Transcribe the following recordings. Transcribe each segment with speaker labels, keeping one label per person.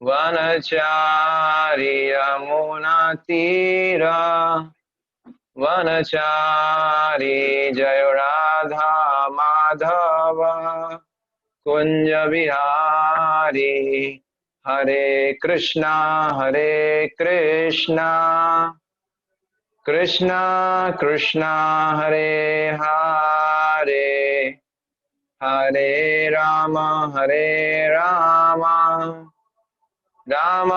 Speaker 1: वनचारी यमुनातीरा वनचारी जय राधा माधव कुंज बिहारी हरे कृष्णा कृष्णा कृष्णा हरे हरे हरे राम राम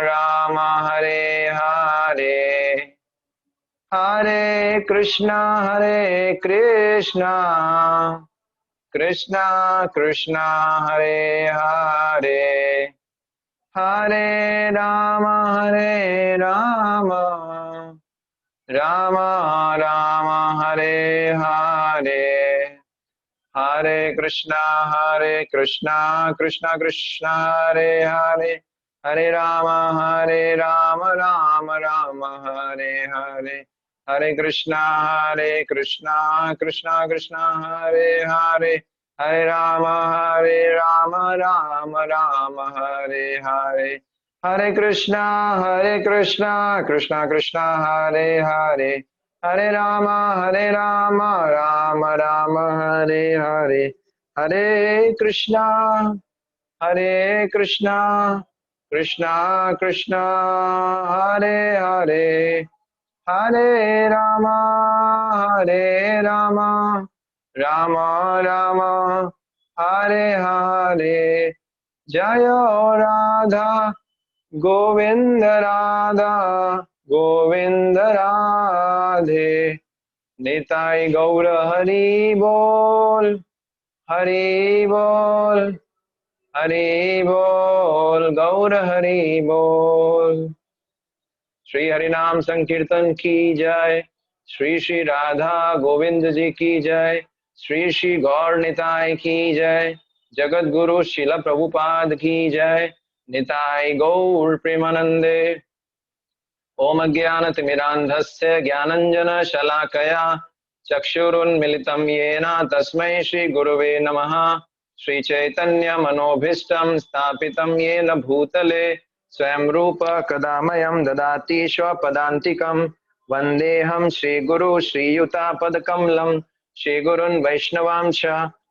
Speaker 1: राम हरे हरे हरे कृष्णा कृष्णा कृष्णा हरे हरे हरे राम राम राम हरे हरे हरे कृष्णा कृष्णा कृष्णा हरे हरे हरे राम राम हरे हरे हरे कृष्णा कृष्णा कृष्णा हरे हरे हरे राम राम हरे हरे हरे कृष्णा कृष्णा कृष्णा हरे हरे हरे राम राम राम हरे हरे हरे कृष्णा कृष्णा कृष्णा हरे हरे हरे राम राम राम हरे हरे जय राधा गोविंद राधे निताई गौर हरि बोल गौर हरि बोल। श्री हरिनाम संकीर्तन की जय। श्री श्री राधा गोविंद जी की जय। श्री श्री गौर निताय की जय। जगत गुरु शिल प्रभुपाद की जय। निताय गौर प्रेमानंदे। ओम अज्ञानतिमिरान्धस्य ज्ञानञ्जनशलाकया चक्षुरुन्मिलितं येन तस्मै श्रीगुरुवे नमः। श्रीचैतन्यमनोभीष्टं स्थापितं येन भूतले स्वयं रूप कदा मह्यं ददाति स्वपदान्तिकं। वन्देऽहं श्रीगुरु श्रीयुतापदकमलं श्रीगुरुन् वैष्णवांश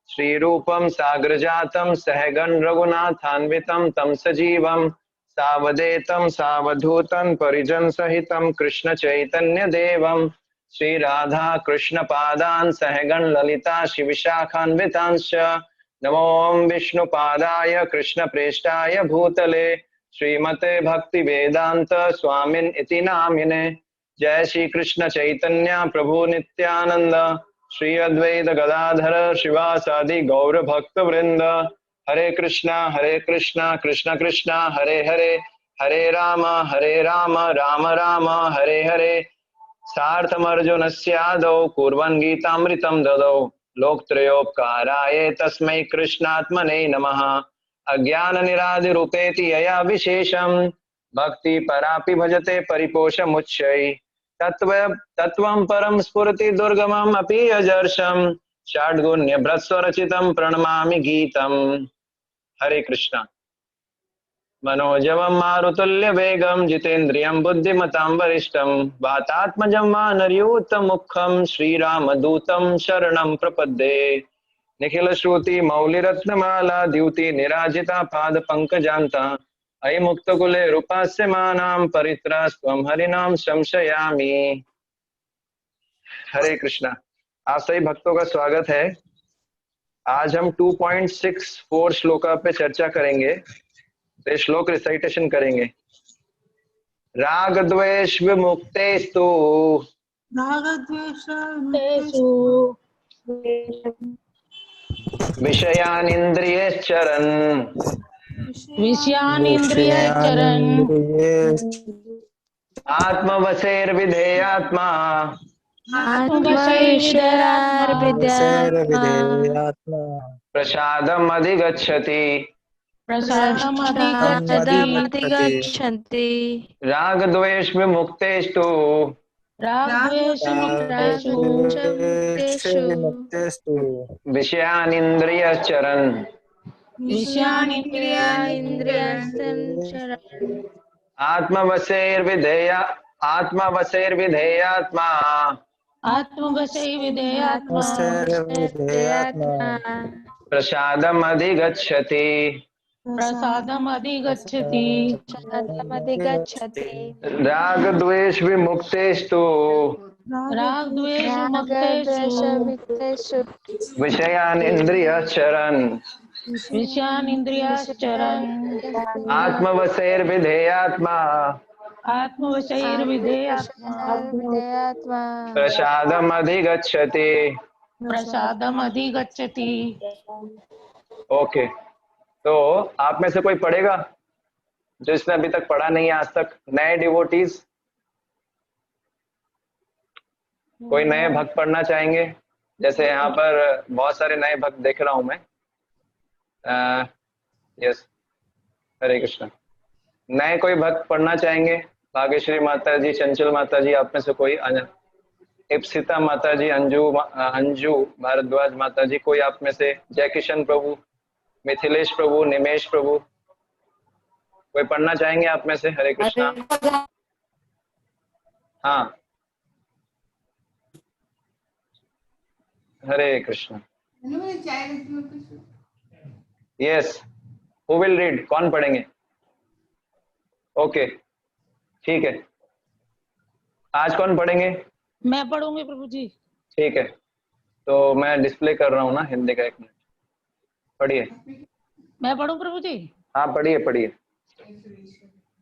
Speaker 1: श्रीरूपं साग्रजातं सहगण रघुनाथान्वितं तं सजीवं सावधेतं सावधूतं परिजन सहितं कृष्ण चैतन्य देवं श्री राधा कृष्ण पादान् सहगण ललिता शिविशाखान्वितांश्च नमो विष्णुपादाय कृष्ण प्रेष्ठाय भूतले श्रीमते भक्ति वेदांत स्वामिन् इति नामिने। जय श्री कृष्ण चैतन्य प्रभु नित्यानंद श्री अद्वैत गदाधर शिवासादि गौर भक्त वृंद। हरे कृष्णा कृष्ण कृष्णा हरे हरे हरे राम राम राम हरे हरे। सार्थमर्जुनस्यादौ कुर्वन् गीतामृतं ददौ लोकत्रयोपकाराय तस्मै कृष्णात्मने नमः। अज्ञाननिरादिरूपेति यया विशेषं भक्ति परापि भजते परिपोषमुच्चै तत्त्वं परं स्फुरति दुर्गमम् अपि अजर्षम् षड्गुण्यभ्रस्वरचितं प्रणमामि गीतम्। हरे कृष्णा। मनोजवं मारुतुल्यवेगं जितेन्द्रियं बुद्धिमतां वरिष्ठं वातात्मजं वानरयूथमुखं श्रीरामदूतं शरणं प्रपद्ये। निखिलश्रुति मौलिरत्नमाला द्युति निराजिता पादपङ्कजान्ता अयि मुक्तकुले रूपास्यमानां परित्रास्त्वं हरिनाम संशयामि। हरे कृष्णा। आप सभी भक्तों का स्वागत है। आज हम 2.64 श्लोका पे चर्चा करेंगे। तो श्लोक रिसाइटेशन करेंगे। राग द्वेष विमुक्तेस्तु विषयानिन्द्रियश्चरन् आत्मवशैर्विधेयात्मा प्रसादम् अधिगच्छति। राग द्वेष विमुक्तेस्तु विषयानिन्द्रियश्चरन् आत्मवशैर्विधेया आत्मवशैर्विधेयात्मा
Speaker 2: आत्मवशैर्विधेयात्मा
Speaker 1: प्रसादमधिगच्छति।
Speaker 2: प्रसादमधिगच्छति।
Speaker 1: राग द्वेष विमुक्तेस्तु
Speaker 2: राग द्वेष मुक्तेषु
Speaker 1: विषयान इंद्रियश्चरन्
Speaker 2: विषयान इंद्रियाश्चरन्
Speaker 1: आत्मवशैर्विधेयात्मा
Speaker 2: आत्मवशैर्विधेयात्मा
Speaker 1: प्रसादमधिगच्छति।
Speaker 2: प्रसादमधिगच्छति।
Speaker 1: ओके, तो आप में से कोई पढ़ेगा जो इसने अभी तक पढ़ा नहीं है आज तक? नए डिवोटीज, कोई नए भक्त पढ़ना चाहेंगे? जैसे यहाँ पर बहुत सारे नए भक्त देख रहा हूं मैं। यस, हरे कृष्ण। नए कोई भक्त पढ़ना चाहेंगे? भाग्यश्री माता जी, चंचल माता जी, आप में से कोई? इप्सिता माता जी, अंजू भारद्वाज माता जी, कोई आप में से? जय किशन प्रभु, मिथिलेश प्रभु, निमेश प्रभु, कोई पढ़ना चाहेंगे आप में से? हरे कृष्णा। हाँ, Hare Krishna. Yes, who will read? कौन पढ़ेंगे? ओके, ठीक है। आज कौन पढ़ेंगे?
Speaker 2: मैं पढ़ूंगी प्रभु जी।
Speaker 1: ठीक है, तो मैं डिस्प्ले कर रहा हूँ ना हिंदी का, 1 मिनट। पढ़िए।
Speaker 2: मैं पढ़ूं प्रभु जी?
Speaker 1: हाँ, पढ़िए पढ़िए।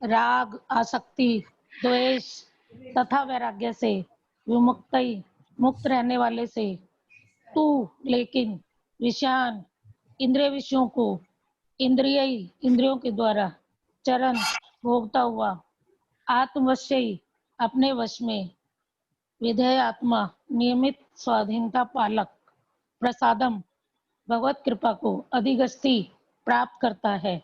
Speaker 2: राग, आसक्ति, द्वेष तथा वैराग्य से मुक्त रहने वाले से तू लेकिन विषयान इंद्रिय विषयों को इंद्रियों के द्वारा चरण भोगता हुआ आत्मवश्यी अपने वश में विधेय आत्मा नियमित स्वाधीनता पालक प्रसादम भगवत कृपा को अधिगस्ती प्राप्त करता है।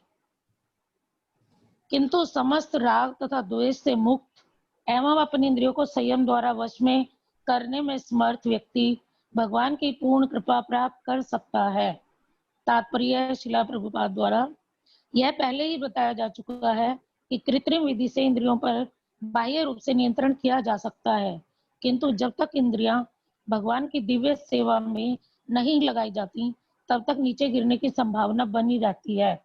Speaker 2: किंतु समस्त राग तथा द्वेष से मुक्त एवं अपने इंद्रियों को संयम द्वारा वश में करने में समर्थ व्यक्ति भगवान की पूर्ण कृपा प्राप्त कर सकता है। तात्पर्य शिला प्रभुपाद द्वारा यह पहले ही बताया जा चुका है कि कृत्रिम विधि से इंद्रियों पर बाह्य रूप से नियंत्रण किया जा सकता है, किंतु जब तक इंद्रियां भगवान की दिव्य सेवा में नहीं लगाई जाती तब तक नीचे गिरने की संभावना बनी रहती है।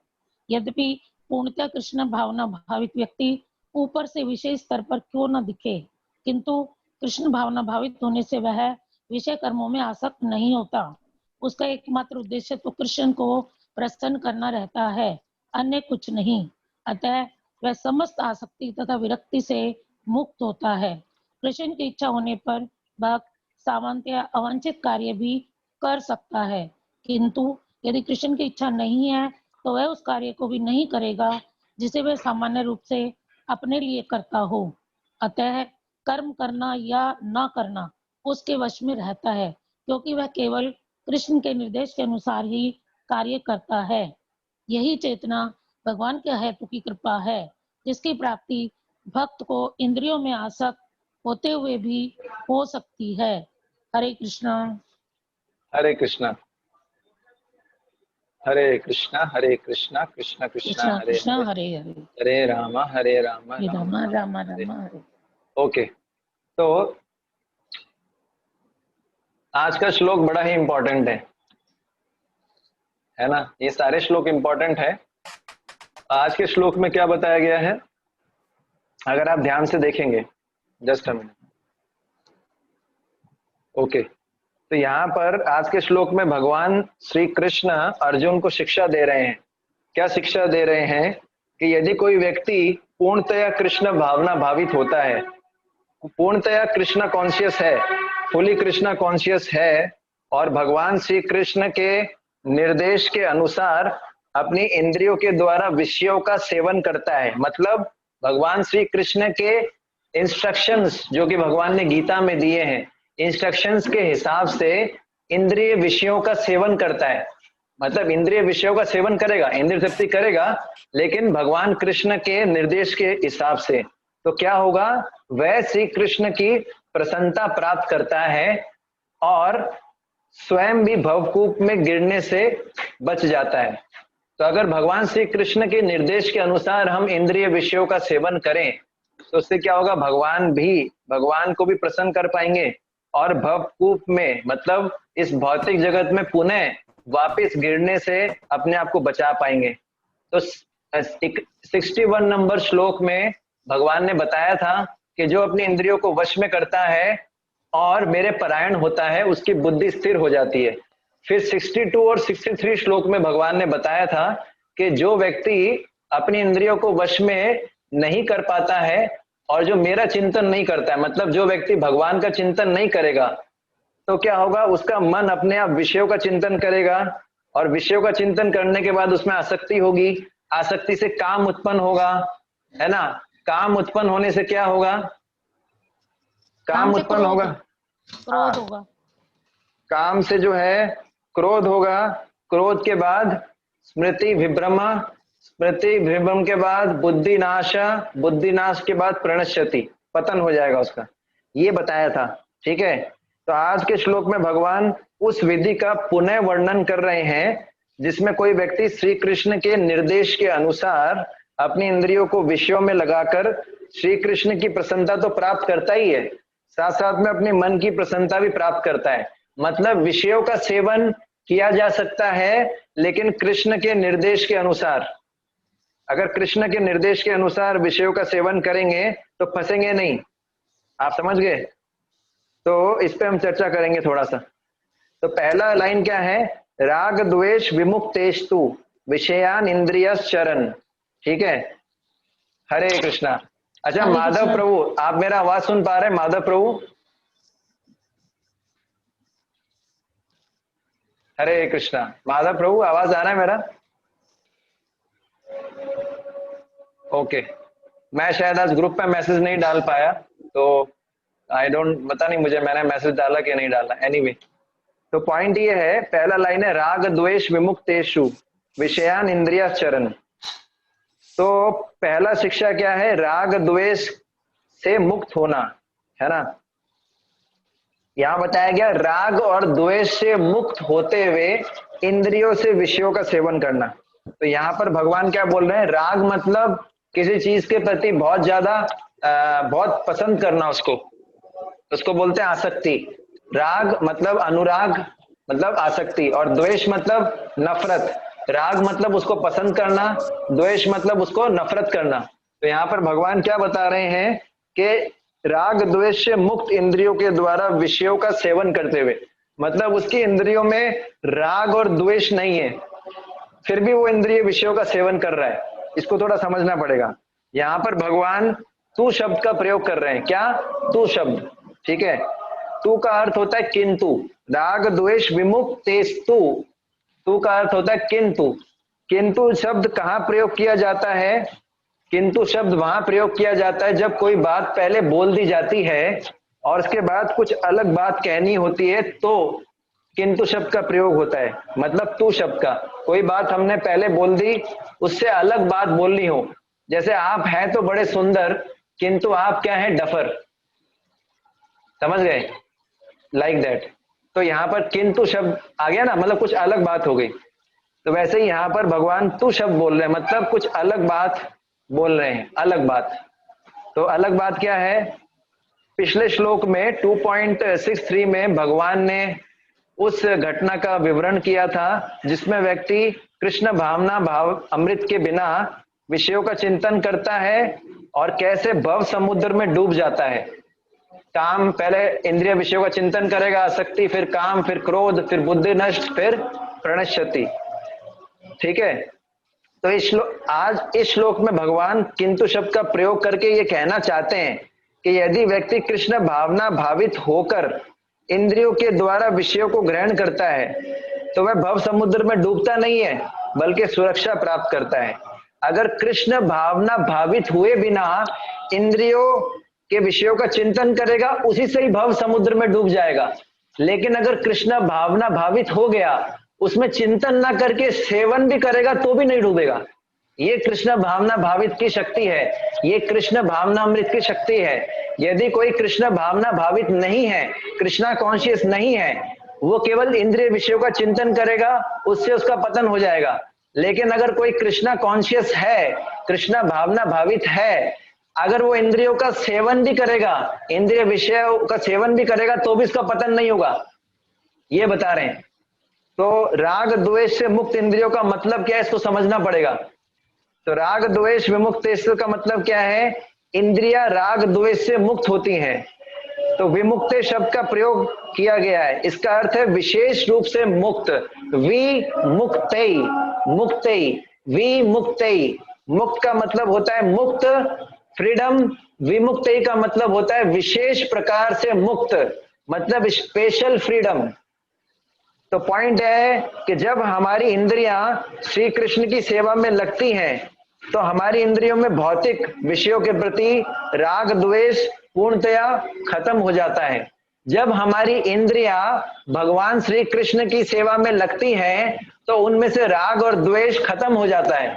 Speaker 2: यद्यपि पूर्णतः कृष्ण भावना भावित व्यक्ति ऊपर से विशेष स्तर पर क्यों न दिखे, किंतु कृष्ण भावना भावित होने से वह विषय कर्मों में आसक्त नहीं होता। उसका एकमात्र उद्देश्य तो कृष्ण को प्रसन्न करना रहता है, अन्य कुछ नहीं। अतः वह समस्त आसक्ति तथा विरक्ति से मुक्त होता है। कृष्ण की इच्छा होने पर भक्त सामान्य अवांछित कार्य भी कर सकता है, किंतु यदि कृष्ण की इच्छा नहीं है तो वह उस कार्य को भी नहीं करेगा जिसे वह सामान्य रूप से अपने लिए करता हो। अतः कर्म करना या न करना उसके वश में रहता है, क्योंकि वह केवल कृष्ण के निर्देश के अनुसार ही कार्य करता है। यही चेतना भगवान के हेतु की कृपा है, जिसकी प्राप्ति भक्त को इंद्रियों में आसक्त होते हुए भी हो सकती है। हरे कृष्णा।
Speaker 1: हरे कृष्णा। हरे कृष्णा हरे कृष्णा कृष्ण कृष्ण हरे
Speaker 2: कृष्णा
Speaker 1: हरे,
Speaker 2: हरे हरे,
Speaker 1: हरे राम हरे राम
Speaker 2: राम राम हरे।
Speaker 1: ओके, तो आज का श्लोक बड़ा ही इंपॉर्टेंट है ना? ये सारे श्लोक इंपॉर्टेंट है। आज के श्लोक में क्या बताया गया है अगर आप ध्यान से देखेंगे, जस्ट अ मिनट। ओके, तो यहाँ पर आज के श्लोक में भगवान श्री कृष्ण अर्जुन को शिक्षा दे रहे हैं। क्या शिक्षा दे रहे हैं? कि यदि कोई व्यक्ति पूर्णतया कृष्ण भावना भावित होता है, पूर्णतया कृष्ण कॉन्शियस है, फुली कृष्ण कॉन्शियस है, और भगवान श्री कृष्ण के निर्देश के अनुसार अपनी इंद्रियों के द्वारा विषयों का सेवन करता है, मतलब भगवान श्री कृष्ण के इंस्ट्रक्शंस जो कि भगवान ने गीता में दिए हैं, इंस्ट्रक्शंस के हिसाब से इंद्रिय विषयों का सेवन करता है। मतलब इंद्रिय विषयों का सेवन करेगा, इंद्रिय तृप्ति करेगा, लेकिन भगवान कृष्ण के निर्देश के हिसाब से, तो क्या होगा? वह श्री कृष्ण की प्रसन्नता प्राप्त करता है और स्वयं भी भवकूप में गिरने से बच जाता है। तो अगर भगवान श्री कृष्ण के निर्देश के अनुसार हम इंद्रिय विषयों का सेवन करें तो उससे क्या होगा, भगवान को भी प्रसन्न कर पाएंगे और भवकूप में मतलब इस भौतिक जगत में पुनः वापस गिरने से अपने आप को बचा पाएंगे। तो 61 नंबर श्लोक में भगवान ने बताया था कि जो अपनी इंद्रियों को वश में करता है और मेरे परायण होता है उसकी बुद्धि स्थिर हो जाती है। फिर 62 और 63 श्लोक में भगवान ने बताया था कि जो व्यक्ति अपनी इंद्रियों को वश में नहीं कर पाता है और जो मेरा चिंतन नहीं करता है, मतलब जो व्यक्ति भगवान का चिंतन नहीं करेगा, तो क्या होगा, उसका मन अपने आप विषयों का चिंतन करेगा और विषयों का चिंतन करने के बाद उसमें आसक्ति होगी, आसक्ति से काम उत्पन्न होगा, है ना। काम उत्पन्न होने से क्या होगा, काम उत्पन्न होगा,
Speaker 2: क्रोध होगा,
Speaker 1: काम से जो है क्रोध होगा, क्रोध के बाद स्मृति विभ्रम, स्मृति विभ्रम के बाद बुद्धि नाश, बुद्धि नाश के बाद प्रणश्यति, पतन हो जाएगा उसका, ये बताया था। ठीक है, तो आज के श्लोक में भगवान उस विधि का पुनः वर्णन कर रहे हैं जिसमें कोई व्यक्ति श्री कृष्ण के निर्देश के अनुसार अपनी इंद्रियों को विषयों में लगाकर श्री कृष्ण की प्रसन्नता तो प्राप्त करता ही है, साथ साथ में अपने मन की प्रसन्नता भी प्राप्त करता है। मतलब विषयों का सेवन किया जा सकता है लेकिन कृष्ण के निर्देश के अनुसार। अगर कृष्ण के निर्देश के अनुसार विषयों का सेवन करेंगे तो फंसेंगे नहीं, आप समझ गए। तो इस पे हम चर्चा करेंगे थोड़ा सा। तो पहला लाइन क्या है, राग द्वेष विमुक्तेस्तु विषयान इंद्रियश्चरन्। ठीक है, हरे कृष्णा। अच्छा
Speaker 2: हरे
Speaker 1: माधव
Speaker 2: कृष्णा।
Speaker 1: प्रभु, आप मेरा आवाज सुन पा रहे हैं माधव प्रभु? हरे कृष्णा। माधव प्रभु आवाज आ रहा है मेरा? ओके, मैं शायद आज ग्रुप पे मैसेज नहीं डाल पाया तो आई डोंट, पता नहीं मुझे मैंने मैसेज डाला कि नहीं डाला। एनीवे, तो पॉइंट ये है, पहला लाइन है राग द्वेष विमुक्तेषु विषयान इंद्रियश्चरन्। तो पहला शिक्षा क्या है, राग द्वेष से मुक्त होना, है ना। यहां बताया गया राग और द्वेष से मुक्त होते हुए इंद्रियों से विषयों का सेवन करना। तो यहाँ पर भगवान क्या बोल रहे हैं, राग मतलब किसी चीज के प्रति बहुत ज्यादा बहुत पसंद करना, उसको बोलते हैं आसक्ति। राग मतलब अनुराग मतलब आसक्ति, और द्वेष मतलब नफरत। राग मतलब उसको पसंद करना, द्वेष मतलब उसको नफरत करना। तो यहाँ पर भगवान क्या बता रहे हैं कि राग द्वेष से मुक्त इंद्रियों के द्वारा विषयों का सेवन करते हुए, मतलब उसकी इंद्रियों में राग और द्वेष नहीं है फिर भी वो इंद्रिय विषयों का सेवन कर रहा है, इसको थोड़ा समझना पड़ेगा। यहाँ पर भगवान तू शब्द का प्रयोग कर रहे हैं। क्या? तू शब्द। ठीक है, तू का अर्थ होता है किंतु, राग द्वेष विमुक्तेस्तु, तू का अर्थ होता है किंतु। किंतु शब्द कहाँ प्रयोग किया जाता है? किंतु शब्द वहां प्रयोग किया जाता है जब कोई बात पहले बोल दी जाती है और उसके बाद कुछ अलग बात कहनी होती है, तो किंतु शब्द का प्रयोग होता है। मतलब तू शब्द का, कोई बात हमने पहले बोल दी, उससे अलग बात बोलनी हो, जैसे आप हैं तो बड़े सुंदर किंतु आप क्या हैं, डफर। समझ गए? Like that. तो यहाँ पर किंतु शब्द आ गया ना, मतलब कुछ अलग बात हो गई। तो वैसे ही यहाँ पर भगवान तू शब्द बोल रहे हैं, मतलब कुछ अलग बात बोल रहे हैं, अलग बात। तो अलग बात क्या है? पिछले श्लोक में 2.63 में भगवान ने उस घटना का विवरण किया था जिसमें व्यक्ति कृष्ण भावना भाव अमृत के बिना विषयों का चिंतन करता है और कैसे भव समुद्र में डूब जाता है। काम, पहले इंद्रिय विषयों का चिंतन करेगा, आसक्ति, फिर काम, फिर क्रोध, फिर बुद्धि नष्ट, फिर प्रणश्यति। ठीक है, तो आज इस श्लोक में भगवान किंतु शब्द का प्रयोग करके ये कहना चाहते हैं कि यदि व्यक्ति कृष्ण भावना भावित होकर इंद्रियों के द्वारा विषयों को ग्रहण करता है तो वह भव समुद्र में डूबता नहीं है बल्कि सुरक्षा प्राप्त करता है। अगर कृष्ण भावना भावित हुए बिना इंद्रियों के विषयों का चिंतन करेगा, उसी से ही भव समुद्र में डूब जाएगा। लेकिन अगर कृष्ण भावना भावित हो गया, उसमें चिंतन ना करके सेवन भी करेगा तो भी नहीं डूबेगा। ये कृष्ण भावना भावित की शक्ति है, ये कृष्ण भावना अमृत की शक्ति है। यदि कोई कृष्ण भावना भावित नहीं है, कृष्णा कॉन्शियस नहीं है, वो केवल इंद्रिय विषयों का चिंतन करेगा, उससे उसका पतन हो जाएगा। लेकिन अगर कोई कृष्णा कॉन्शियस है, कृष्णा भावना भावित है, अगर वो इंद्रियों का सेवन भी करेगा, इंद्रिय विषयों का सेवन भी करेगा, तो भी इसका पतन नहीं होगा, ये बता रहे हैं। तो राग द्वेष से मुक्त इंद्रियों का मतलब क्या है, इसको समझना पड़ेगा। तो राग द्वेष विमुक्त का मतलब क्या है, इंद्रिया राग द्वेष से मुक्त होती हैं। तो विमुक्त शब्द का प्रयोग किया गया है, इसका अर्थ है विशेष रूप से मुक्त। विमुक्तै, मुक्तै, विमुक्तै, मुक्त का मतलब होता है मुक्त, फ्रीडम। विमुक्तै का मतलब होता है विशेष प्रकार से मुक्त, मतलब स्पेशल फ्रीडम। तो पॉइंट है कि जब हमारी इंद्रियां श्री कृष्ण की सेवा में लगती हैं, तो हमारी इंद्रियों में भौतिक विषयों के प्रति राग द्वेष पूर्णतया खत्म हो जाता है। जब हमारी इंद्रियां भगवान श्री कृष्ण की सेवा में लगती हैं, तो उनमें से राग और द्वेष खत्म हो जाता है,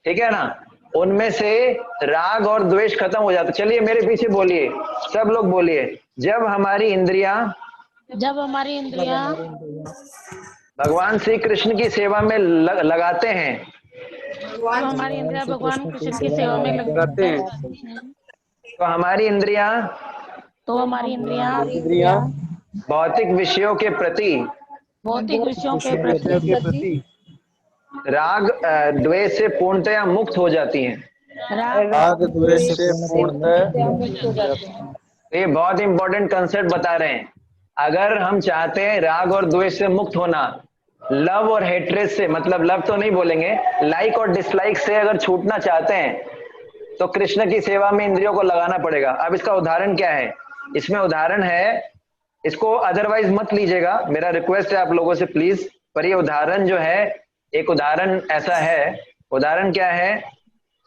Speaker 1: ठीक है ना, उनमें से राग और द्वेष खत्म हो जाता है। चलिए मेरे पीछे बोलिए, सब लोग बोलिए, जब हमारी इंद्रियां भगवान श्री कृष्ण की सेवा में लगाते हैं,
Speaker 2: हमारी इंद्रियां भगवान कृष्ण की सेवा में लगाते हैं,
Speaker 1: तो हमारी इंद्रियां भौतिक विषयों के प्रति राग द्वेष से पूर्णतया मुक्त हो जाती हैं।
Speaker 3: राग द्वेष से पूर्णतः,
Speaker 1: ये बहुत इंपॉर्टेंट कंसेप्ट बता रहे हैं। अगर हम चाहते हैं राग और द्वेष से मुक्त होना, लव और हेट्रेड से, मतलब लव तो नहीं बोलेंगे, लाइक और डिसलाइक से अगर छूटना चाहते हैं, तो कृष्ण की सेवा में इंद्रियों को लगाना पड़ेगा। अब इसका उदाहरण क्या है, इसमें उदाहरण है, इसको अदरवाइज मत लीजिएगा, मेरा रिक्वेस्ट है आप लोगों से प्लीज, पर ये उदाहरण जो है, एक उदाहरण ऐसा है। उदाहरण क्या है,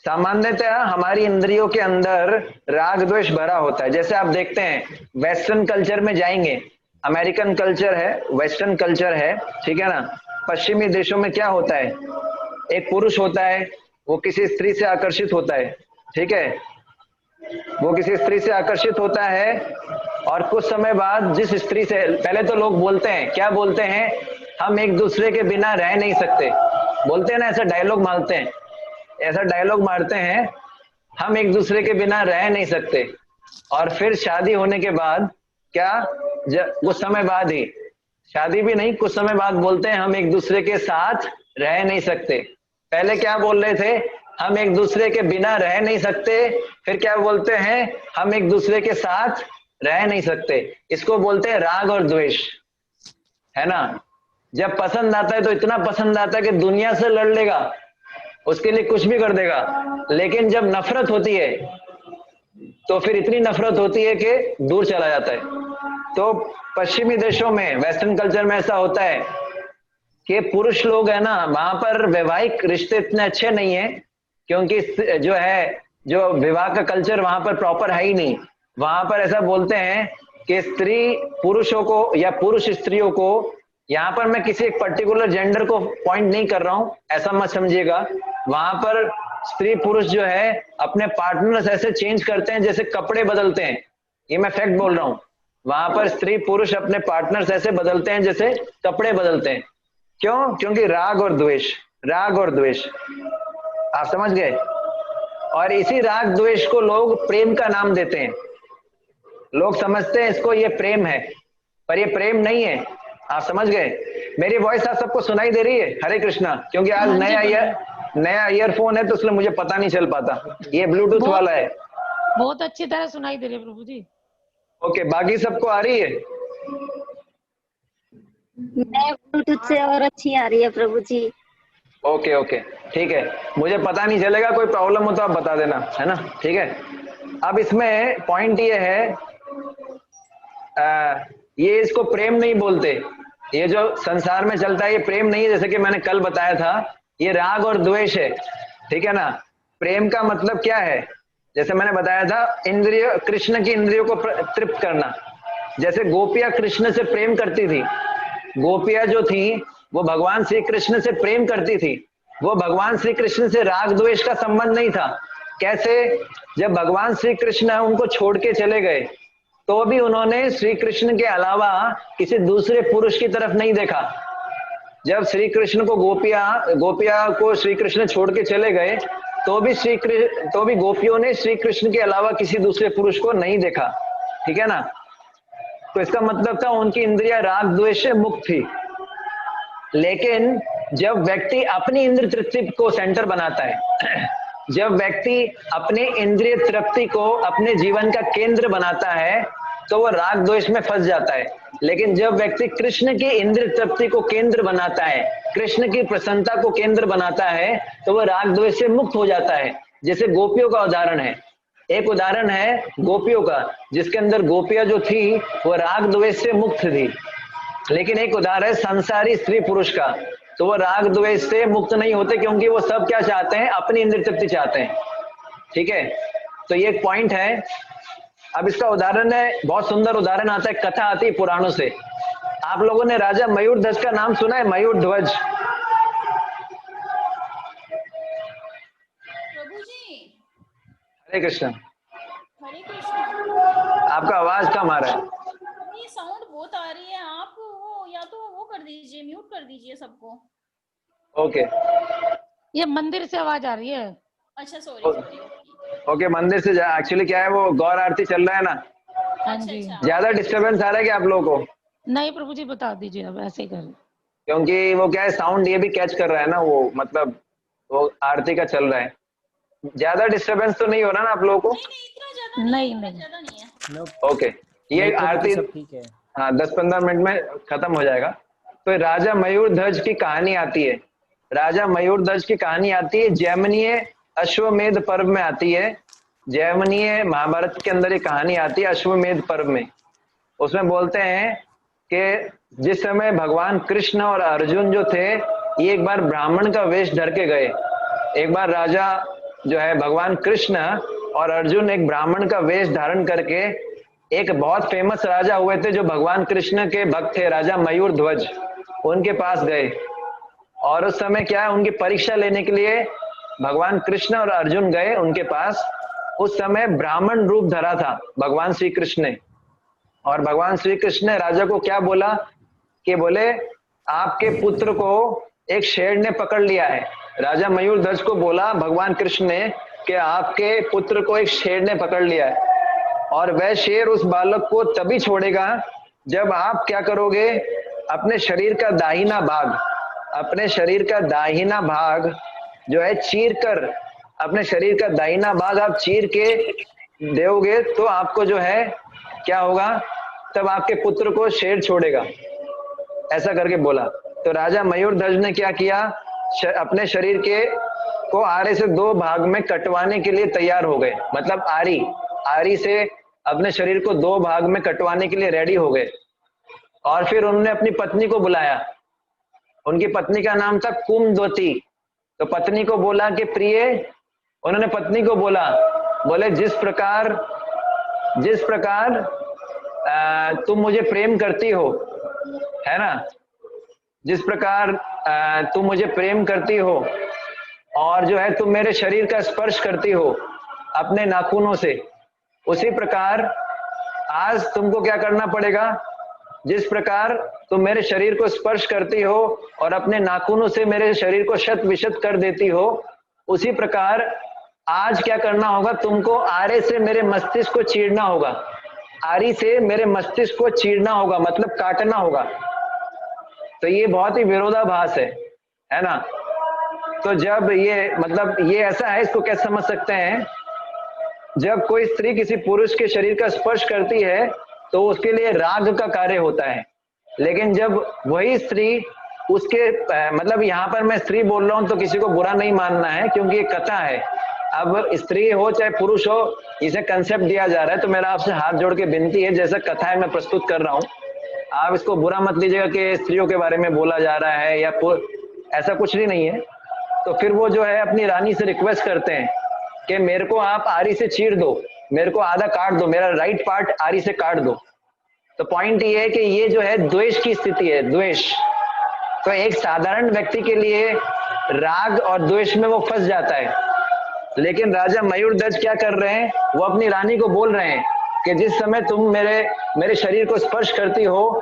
Speaker 1: सामान्यतः हमारी इंद्रियों के अंदर राग द्वेष भरा होता है। जैसे आप देखते हैं वेस्टर्न कल्चर में जाएंगे, अमेरिकन कल्चर है, वेस्टर्न कल्चर है, ठीक है ना, पश्चिमी देशों में क्या होता है, एक पुरुष होता है, वो किसी स्त्री से आकर्षित होता है, ठीक है, वो किसी स्त्री से आकर्षित होता है, और कुछ समय बाद जिस स्त्री से, पहले तो लोग बोलते हैं, क्या बोलते हैं, हम एक दूसरे के बिना रह नहीं सकते, बोलते हैं ना, ऐसा डायलॉग मारते हैं, ऐसा डायलॉग मारते हैं, हम एक दूसरे के बिना रह नहीं सकते। और फिर शादी होने के बाद क्या, कुछ समय बाद ही, शादी भी नहीं, कुछ समय बाद बोलते हैं हम एक दूसरे के साथ रह नहीं सकते। पहले क्या बोल रहे थे, हम एक दूसरे के बिना रह नहीं सकते, फिर क्या बोलते हैं, हम एक दूसरे के साथ रह नहीं सकते। इसको बोलते हैं राग और द्वेष, है ना। जब पसंद आता है तो इतना पसंद आता है कि दुनिया से लड़ लेगा, उसके लिए कुछ भी कर देगा, लेकिन जब नफरत होती है तो फिर इतनी नफरत होती है कि दूर चला जाता है। तो पश्चिमी देशों में, वेस्टर्न कल्चर में ऐसा होता है कि पुरुष लोग है ना, वहां पर वैवाहिक रिश्ते इतने अच्छे नहीं है, क्योंकि जो है, जो विवाह का कल्चर वहां पर प्रॉपर है ही नहीं। वहां पर ऐसा बोलते हैं कि स्त्री पुरुषों को या पुरुष स्त्रियों को, यहाँ पर मैं किसी एक पर्टिकुलर जेंडर को पॉइंट नहीं कर रहा हूं, ऐसा मत समझिएगा, वहां पर स्त्री पुरुष जो है अपने पार्टनर्स ऐसे चेंज करते हैं जैसे कपड़े बदलते हैं, ये मैं फैक्ट बोल रहा हूं। वहां पर स्त्री पुरुष अपने पार्टनर्स ऐसे बदलते हैं जैसे कपड़े बदलते हैं। क्यों? क्योंकि राग और द्वेष, राग और द्वेष, आप समझ गए। और इसी राग द्वेष को लोग प्रेम का नाम देते हैं, लोग समझते हैं इसको ये प्रेम है, पर ये प्रेम नहीं है, आप समझ गए। मेरी वॉइस आप सबको सुनाई दे रही है? हरे कृष्णा। क्योंकि आज नया ईयरफोन है तो इसलिए मुझे पता नहीं चल पाता, ये ब्लूटूथ वाला है।
Speaker 2: बहुत अच्छी तरह सुनाई दे रही है प्रभु जी।
Speaker 1: ओके, बाकी सबको आ रही है?
Speaker 4: मैं ब्लूटूथ से और अच्छी आ रही है प्रभु जी।
Speaker 1: ओके ओके, ठीक है, मुझे पता नहीं चलेगा, कोई प्रॉब्लम हो तो आप बता देना, है ना, ठीक है। अब इसमें पॉइंट ये है, ये इसको प्रेम नहीं बोलते, ये जो संसार में चलता है ये प्रेम नहीं है, जैसे कि मैंने कल बताया था, ये राग और द्वेष है, ठीक है ना। प्रेम का मतलब क्या है, जैसे मैंने बताया था, इंद्रिय, कृष्ण की इंद्रियों को तृप्त करना। जैसे गोपियां कृष्ण से प्रेम करती थी, गोपियां जो थी वो भगवान श्री कृष्ण से प्रेम करती थी, वो भगवान श्री कृष्ण से राग द्वेष का संबंध नहीं था। कैसे? जब भगवान श्री कृष्ण उनको छोड़ के चले गए तो भी उन्होंने श्री कृष्ण के अलावा किसी दूसरे पुरुष की तरफ नहीं देखा, जब श्री कृष्ण को गोपिया को श्री कृष्ण छोड़ के चले गए, तो भी गोपियों ने श्री कृष्ण के अलावा किसी दूसरे पुरुष को नहीं देखा, ठीक है ना। तो इसका मतलब था उनकी इंद्रियां राग द्वेष से मुक्त थी। लेकिन जब व्यक्ति अपनी इंद्रिय तृप्ति को सेंटर बनाता है, जब व्यक्ति अपने इंद्रिय तृप्ति को अपने जीवन का केंद्र बनाता है, तो वो राग द्वेष में फंस जाता है। लेकिन जब व्यक्ति कृष्ण की इंद्रिय तृप्ति को केंद्र बनाता है, कृष्ण की प्रसन्नता को केंद्र बनाता है, तो वो राग द्वेष से मुक्त हो जाता है। जैसे गोपियों का उदाहरण है, एक उदाहरण है गोपियों का, जिसके अंदर गोपियां जो थी वो राग द्वेष से मुक्त थी। लेकिन एक उदाहरण है संसारी स्त्री पुरुष का, तो वो राग द्वेष से मुक्त नहीं होते, क्योंकि वो सब क्या चाहते हैं, अपनी इंद्रिय तृप्ति चाहते हैं, ठीक है। तो ये एक पॉइंट है। अब इसका उदाहरण है, बहुत सुंदर उदाहरण आता है, कथा आती है पुराणों से। आप लोगों ने राजा मयूर ध्वज का नाम सुना है? मयूर ध्वज।
Speaker 5: प्रभु जी।
Speaker 1: हरे कृष्ण।
Speaker 5: हरे कृष्ण।
Speaker 1: आपका आवाज कम आ रहा है।
Speaker 5: ये साउंड बहुत आ रही है, आप वो या तो वो कर दीजिए, म्यूट कर दीजिए सबको।
Speaker 1: ओके।
Speaker 2: ये मंदिर से आवाज आ रही है।
Speaker 5: अच्छा सॉरी।
Speaker 1: ओके, मंदिर से एक्चुअली क्या है, वो गौर आरती चल रहा है ना,
Speaker 2: हाँ जी।
Speaker 1: ज्यादा डिस्टरबेंस आ रहा है क्या आप लोगों को?
Speaker 2: नहीं प्रभु जी बता दीजिए, अब ऐसे ही करें।
Speaker 1: क्योंकि वो क्या है, साउंड ये भी कैच कर रहा है ना, वो मतलब वो आरती का चल रहा है। ज्यादा डिस्टरबेंस तो नहीं हो रहा ना आप लोगों को?
Speaker 2: नहीं
Speaker 5: नहीं।
Speaker 1: ओके, ये आरती
Speaker 3: ठीक है।
Speaker 1: हाँ 10-15 मिनट में खत्म हो जाएगा। तो राजा मयूर ध्वज की कहानी आती है, राजा मयूर ध्वज की कहानी आती है, जैमिनीय अश्वमेध पर्व में आती है। जैमिनीय महाभारत के अंदर ये कहानी आती है अश्वमेध पर्व में। उसमें बोलते हैं कि जिस समय भगवान कृष्ण और अर्जुन जो थे, ये एक बार ब्राह्मण का वेश धर के गए। एक बार राजा जो है भगवान कृष्ण और अर्जुन एक ब्राह्मण का वेश धारण करके, एक बहुत फेमस राजा हुए थे जो भगवान कृष्ण के भक्त थे, राजा मयूर ध्वज, उनके पास गए। और उस समय क्या है, उनकी परीक्षा लेने के लिए भगवान कृष्ण और अर्जुन गए उनके पास। उस समय ब्राह्मण रूप धरा था भगवान श्री कृष्ण ने, और भगवान श्री कृष्ण ने राजा को क्या बोला कि बोले आपके पुत्र को एक शेर ने पकड़ लिया है। राजा मयूर ध्वज को बोला भगवान कृष्ण ने कि आपके पुत्र को एक शेर ने पकड़ लिया है, और वह शेर उस बालक को तभी छोड़ेगा जब आप क्या करोगे, अपने शरीर का दाहिना भाग, अपने शरीर का दाहिना भाग जो है चीर कर, अपने शरीर का दाहिना भाग आप चीर के दोगे, तो आपको जो है क्या होगा, तब आपके पुत्र को शेर छोड़ेगा, ऐसा करके बोला। तो राजा मयूर ध्वज ने क्या किया, अपने शरीर के को आरे से 2 भाग में कटवाने के लिए तैयार हो गए। मतलब आरी से अपने शरीर को 2 भाग में कटवाने के लिए रेडी हो गए। और फिर उन्होंने अपनी पत्नी को बुलाया, उनकी पत्नी का नाम था कुमद्वती। तो पत्नी को बोला कि प्रिय, उन्होंने पत्नी को बोला, बोले जिस प्रकार तुम मुझे प्रेम करती हो, है ना, जिस प्रकार तुम मुझे प्रेम करती हो और जो है तुम मेरे शरीर का स्पर्श करती हो अपने नाखूनों से, उसी प्रकार आज तुमको क्या करना पड़ेगा, जिस प्रकार तुम मेरे शरीर को स्पर्श करती हो और अपने नाखूनों से मेरे शरीर को शत विशत कर देती हो, उसी प्रकार आज क्या करना होगा, तुमको आरे से मेरे मस्तिष्क को चीरना होगा। आरी से मेरे मस्तिष्क को चीरना होगा, मतलब काटना होगा। तो ये बहुत ही विरोधाभास है ना। तो जब ये मतलब ये ऐसा है, इसको कैसे समझ सकते हैं, जब कोई स्त्री किसी पुरुष के शरीर का स्पर्श करती है तो उसके लिए राग का कार्य होता है। लेकिन जब वही स्त्री उसके मतलब यहाँ पर मैं स्त्री बोल रहा हूं तो किसी को बुरा नहीं मानना है, क्योंकि ये कथा है। अब स्त्री हो चाहे पुरुष हो, इसे कंसेप्ट दिया जा रहा है। तो मेरा आपसे हाथ जोड़ के विनती है, जैसा कथा है मैं प्रस्तुत कर रहा हूँ, आप इसको बुरा मत लीजिएगा कि स्त्रियों के बारे में बोला जा रहा है या ऐसा कुछ भी नहीं है। तो फिर वो जो है अपनी रानी से रिक्वेस्ट करते हैं कि मेरे को आप आरी से चीर दो, मेरे को आधा काट दो, मेरा राइट पार्ट आरी से काट दो। तो पॉइंट ये है कि ये जो है द्वेष की स्थिति है, द्वेष। तो एक साधारण व्यक्ति के लिए राग और द्वेष में वो फंस जाता है। लेकिन राजा मयूर ध्वज क्या कर रहे हैं, वो अपनी रानी को बोल रहे हैं कि जिस समय तुम मेरे शरीर को स्पर्श करती हो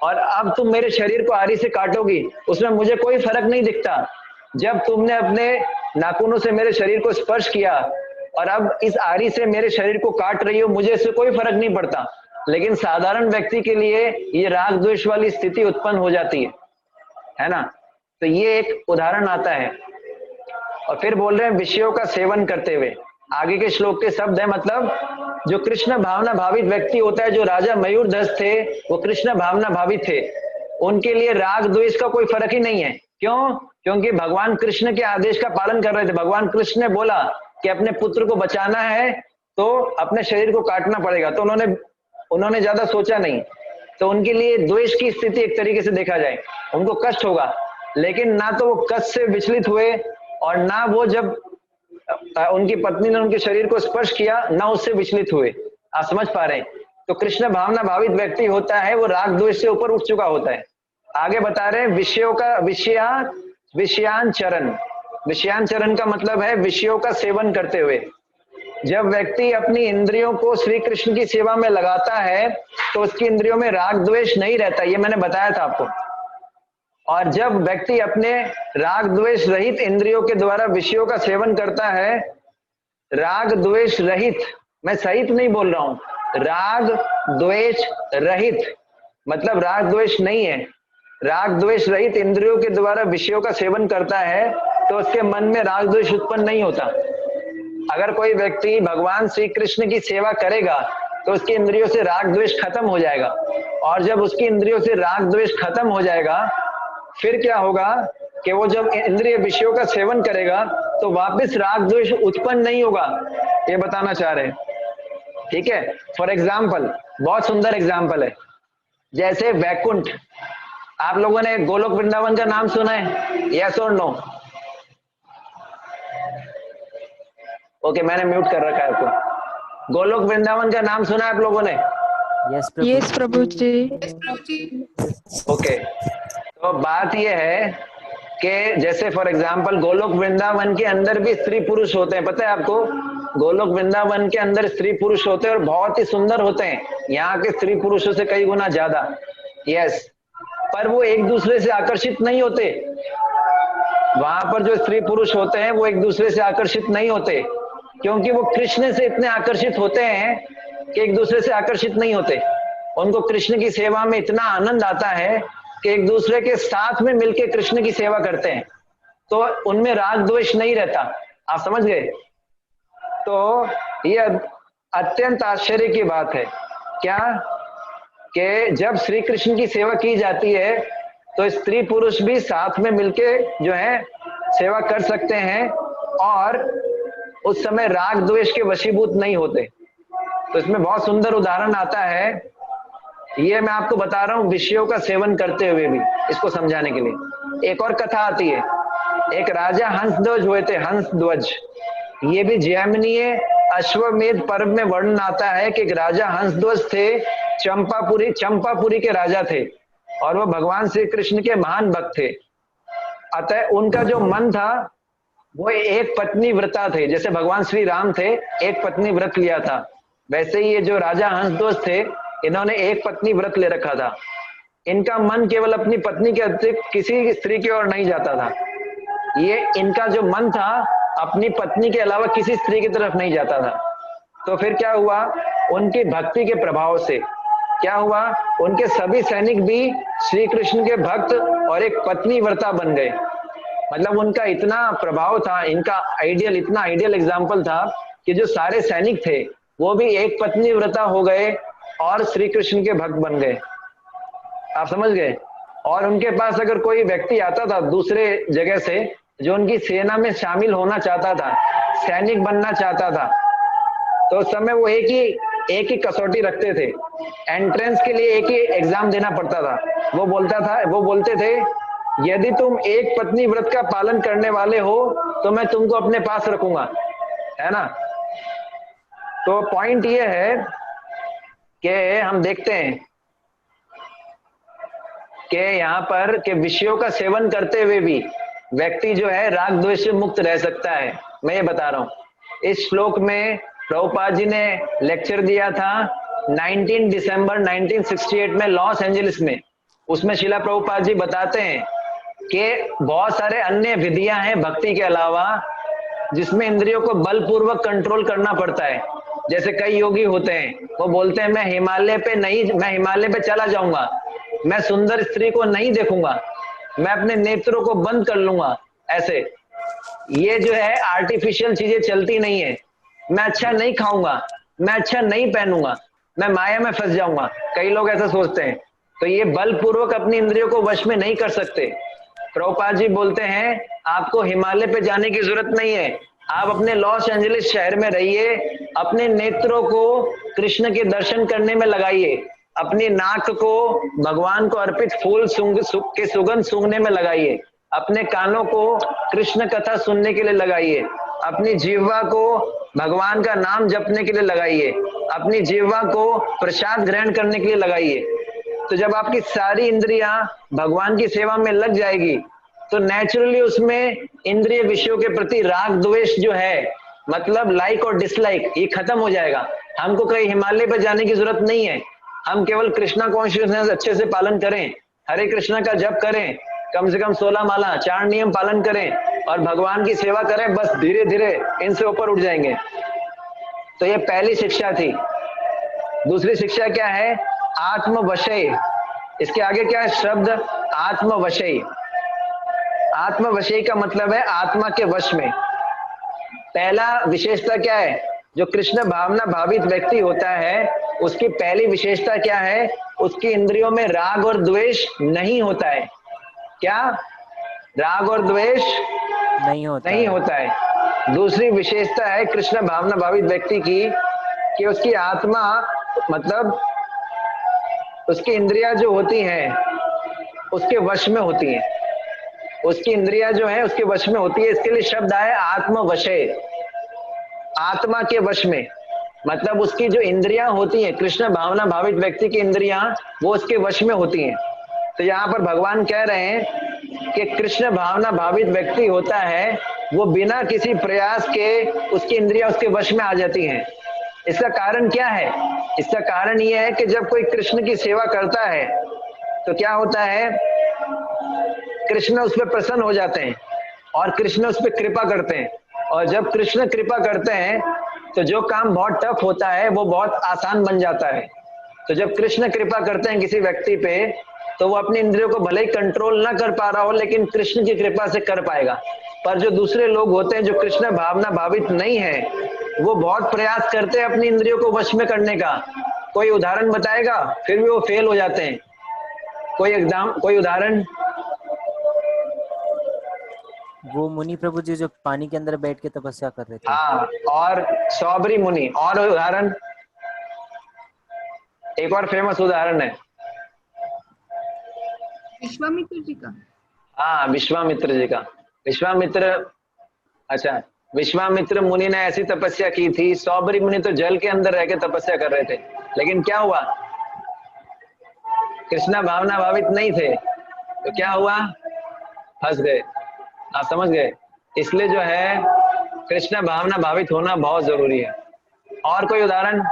Speaker 1: और अब तुम मेरे शरीर को आरी से काटोगी, उसमें मुझे कोई फर्क नहीं दिखता। जब तुमने अपने नाखूनों से मेरे शरीर को स्पर्श किया और अब इस आरी से मेरे शरीर को काट रही हो, मुझे इससे कोई फर्क नहीं पड़ता। लेकिन साधारण व्यक्ति के लिए ये राग द्वेष वाली स्थिति उत्पन्न हो जाती है ना। तो ये एक उदाहरण आता है। और फिर बोल रहे हैं विषयों का सेवन करते हुए। आगे के श्लोक के शब्द है, मतलब जो कृष्ण भावना भावित व्यक्ति होता है, जो राजा मयूरध्वज थे वो कृष्ण भावना भावित थे, उनके लिए राग द्वेष का कोई फर्क ही नहीं है। क्यों? क्योंकि भगवान कृष्ण के आदेश का पालन कर रहे थे। भगवान कृष्ण ने बोला कि अपने पुत्र को बचाना है तो अपने शरीर को काटना पड़ेगा, तो उन्होंने ज्यादा सोचा नहीं। तो उनके लिए द्वेष की स्थिति एक तरीके से देखा जाए, उनको कष्ट होगा, लेकिन ना तो वो कष्ट से विचलित हुए और ना वो जब उनकी पत्नी ने उनके शरीर को स्पर्श किया ना उससे विचलित हुए। आप समझ पा रहे हैं? तो कृष्ण भावना भावित व्यक्ति होता है वो राग द्वेष से ऊपर उठ चुका होता है। आगे बता रहे हैं विषयों का विषयांचरण। विषयांचरण का मतलब है विषयों का सेवन करते हुए। जब व्यक्ति अपनी इंद्रियों को श्री कृष्ण की सेवा में लगाता है तो उसकी इंद्रियों में राग द्वेष नहीं रहता, ये मैंने बताया था आपको। और जब व्यक्ति अपने राग द्वेष रहित इंद्रियों के द्वारा विषयों का सेवन करता है, राग द्वेष रहित, मैं सहित नहीं बोल रहा हूं, राग द्वेष रहित मतलब राग द्वेष नहीं है, राग द्वेष रहित इंद्रियों के द्वारा विषयों का सेवन करता है तो उसके मन में राग द्वेष उत्पन्न नहीं होता। अगर कोई व्यक्ति भगवान श्री कृष्ण की सेवा करेगा तो उसकी इंद्रियों से राग द्वेष खत्म हो जाएगा, और जब उसकी इंद्रियों से राग द्वेष खत्म हो जाएगा फिर क्या होगा कि वो जब इंद्रिय विषयों का सेवन करेगा तो वापस राग द्वेष उत्पन्न नहीं होगा, ये बताना चाह रहे हैं। ठीक है, फॉर एग्जाम्पल, बहुत सुंदर एग्जाम्पल है, जैसे वैकुंठ। आप लोगों ने गोलोक वृंदावन का नाम सुना है? यस और नो? ओके, मैंने म्यूट कर रखा है आपको। गोलोक वृंदावन का नाम सुना है आप लोगों ने?
Speaker 6: यस प्रभु जी।
Speaker 1: ओके, तो बात यह है कि जैसे फॉर एग्जाम्पल गोलोक वृंदावन के अंदर भी स्त्री पुरुष होते हैं, पता है आपको? गोलोक वृंदावन के अंदर स्त्री पुरुष होते हैं और बहुत ही सुंदर होते हैं, यहाँ के स्त्री पुरुषों से कई गुना ज्यादा। यस, पर वो एक दूसरे से आकर्षित नहीं होते। वहां पर जो स्त्री पुरुष होते हैं वो एक दूसरे से आकर्षित नहीं होते, क्योंकि वो कृष्ण से इतने आकर्षित होते हैं कि एक दूसरे से आकर्षित नहीं होते। उनको कृष्ण की सेवा में इतना आनंद आता है कि एक दूसरे के साथ में मिलकर कृष्ण की सेवा करते हैं, तो उनमें राग द्वेष नहीं रहता। आप समझ गए? तो ये अत्यंत आश्चर्य की बात है क्या कि जब श्री कृष्ण की सेवा की जाती है तो स्त्री पुरुष भी साथ में मिलके जो है सेवा कर सकते हैं और उस समय राग द्वेष के वशीभूत नहीं होते। तो इसमें बहुत सुंदर उदाहरण आता है, ये मैं आपको बता रहा हूं विषयों का सेवन करते हुए भी, इसको समझाने के लिए। एक और कथा आती है, एक राजा हंसध्वज हुए थे, हंसध्वज। ये भी जैमिनीय अश्वमेध पर्व में वर्णन आता है कि एक राजा हंसध्वज थे, चंपापुरी के राजा थे और वो भगवान श्री कृष्ण के महान भक्त थे। अतः उनका जो मन था वो एक पत्नी व्रता थे, जैसे भगवान श्री राम थे एक पत्नी व्रत लिया था, वैसे ही ये जो राजा हंसध्वज थे इन्होंने एक पत्नी व्रत ले रखा था। इनका मन केवल अपनी पत्नी के अतिरिक्त किसी स्त्री की ओर नहीं जाता था। ये इनका जो मन था अपनी पत्नी के अलावा किसी स्त्री की तरफ नहीं जाता था। तो फिर क्या हुआ, उनकी भक्ति के प्रभाव से क्या हुआ, उनके सभी सैनिक भी श्री कृष्ण के भक्त और एक पत्नी व्रता बन गए। मतलब उनका इतना प्रभाव था, इनका इतना आइडियल एग्जाम्पल था कि जो सारे सैनिक थे वो भी एक पत्नी व्रता हो गए और श्री कृष्ण के भक्त बन गए। आप समझ गए? और उनके पास अगर कोई व्यक्ति आता था दूसरे जगह से जो उनकी सेना में शामिल होना चाहता था, सैनिक बनना चाहता था, तो उस समय वो एक ही कसौटी रखते थे। एंट्रेंस के लिए एक ही एग्जाम देना पड़ता था। वो बोलते थे यदि तुम एक पत्नी व्रत का पालन करने वाले हो तो मैं तुमको अपने पास रखूंगा, है ना। तो पॉइंट ये है कि हम देखते हैं कि यहाँ पर के विषयों का सेवन करते हुए भी व्यक्ति जो है राग द्वेष से मुक्त रह सकता है। मैं ये बता रहा हूं, इस श्लोक में प्रभुपाद जी ने लेक्चर दिया था 19 दिसंबर 1968 में लॉस एंजलिस में। उसमें शिला प्रभुपाद जी बताते हैं कि बहुत सारे अन्य विधियां हैं भक्ति के अलावा जिसमें इंद्रियों को बलपूर्वक कंट्रोल करना पड़ता है। जैसे कई योगी होते हैं, वो बोलते हैं मैं हिमालय पे चला जाऊंगा, मैं सुंदर स्त्री को नहीं देखूंगा, मैं अपने नेत्रों को बंद कर लूंगा। ऐसे ये जो है आर्टिफिशियल चीजें चलती नहीं है। मैं अच्छा नहीं खाऊंगा, मैं अच्छा नहीं पहनूंगा, मैं माया में फंस जाऊंगा। कई लोग ऐसा सोचते हैं। तो ये बलपूर्वक अपनी इंद्रियों को वश में नहीं कर सकते। प्रभुपाद जी बोलते हैं आपको हिमालय पे जाने की जरूरत नहीं है, आप अपने लॉस एंजलिस शहर में रहिए, अपने नेत्रों को कृष्ण के दर्शन करने में लगाइए, अपनी नाक को भगवान को अर्पित फूल के सुगंध सूंघने में लगाइए, अपने कानों को कृष्ण कथा सुनने के लिए लगाइए, अपनी जिह्वा को भगवान का नाम जपने के लिए लगाइए, अपनी जिह्वा को प्रसाद ग्रहण करने के लिए लगाइए। तो जब आपकी सारी इंद्रियां भगवान की सेवा में लग जाएगी तो नेचुरली उसमें इंद्रिय विषयों के प्रति राग द्वेष जो है, मतलब लाइक और डिसलाइक, ये खत्म हो जाएगा। हमको कहीं हिमालय पर जाने की जरूरत नहीं है। हम केवल कृष्णा कॉन्शियसनेस अच्छे से पालन करें, हरे कृष्णा का जप करें, कम से कम 16 माला 4 नियम पालन करें और भगवान की सेवा करें, बस धीरे धीरे इनसे ऊपर उठ जाएंगे। तो ये पहली शिक्षा थी। दूसरी शिक्षा क्या है? आत्मवशय। इसके आगे क्या है शब्द? आत्मवशय। आत्मवशय का मतलब है आत्मा के वश में। पहला विशेषता क्या है? जो कृष्ण भावना भावित व्यक्ति होता है उसकी पहली विशेषता क्या है? उसकी इंद्रियों में राग और द्वेष नहीं होता है। क्या? राग और द्वेष नहीं होता है। दूसरी विशेषता है कृष्ण भावना भावित व्यक्ति की कि उसकी आत्मा, मतलब उसकी इंद्रियां जो होती हैं उसके वश में होती हैं। उसकी इंद्रियां जो है उसके वश में होती है। इसके लिए शब्द आया आत्मवशय, आत्मा के वश में। मतलब उसकी जो इंद्रियां होती हैं, कृष्ण भावना भावित व्यक्ति की इंद्रियां, वो उसके वश में होती हैं। तो यहाँ पर भगवान कह रहे हैं कि कृष्ण भावना भावित व्यक्ति होता है, वो बिना किसी प्रयास के उसकी इंद्रियां उसके वश में आ जाती हैं। इसका कारण क्या है? इसका कारण ये है कि जब कोई कृष्ण की सेवा करता है तो क्या होता है? कृष्ण उस पर प्रसन्न हो जाते हैं और कृष्ण उस पर कृपा करते हैं। और जब कृष्ण कृपा करते हैं तो जो काम बहुत टफ होता है वो बहुत आसान बन जाता है। तो जब कृष्ण कृपा करते हैं किसी व्यक्ति पे तो वो अपनी इंद्रियों को भले ही कंट्रोल ना कर पा रहा हो लेकिन कृष्ण की कृपा से कर पाएगा। पर जो दूसरे लोग होते हैं जो कृष्ण भावना भावित नहीं है, वो बहुत प्रयास करते हैं अपनी इंद्रियों को वश में करने का। कोई उदाहरण बताएगा? फिर भी वो फेल हो जाते हैं। कोई उदाहरण?
Speaker 3: वो मुनि प्रभु जी जो पानी के अंदर बैठ के तपस्या कर रहे थे।
Speaker 1: हाँ, और सौबरी मुनि। और उदाहरण? एक और फेमस उदाहरण है
Speaker 7: विश्वामित्र जी का।
Speaker 1: हाँ, विश्वामित्र जी का। विश्वामित्र मुनि ने ऐसी तपस्या की थी। सौबरी मुनि तो जल के अंदर रह के तपस्या कर रहे थे, लेकिन क्या हुआ? कृष्णा भावना भावित नहीं थे तो क्या हुआ? फंस गए। आप समझ गए? इसलिए जो है कृष्ण भावना भावित होना बहुत जरूरी है। और कोई उदाहरण?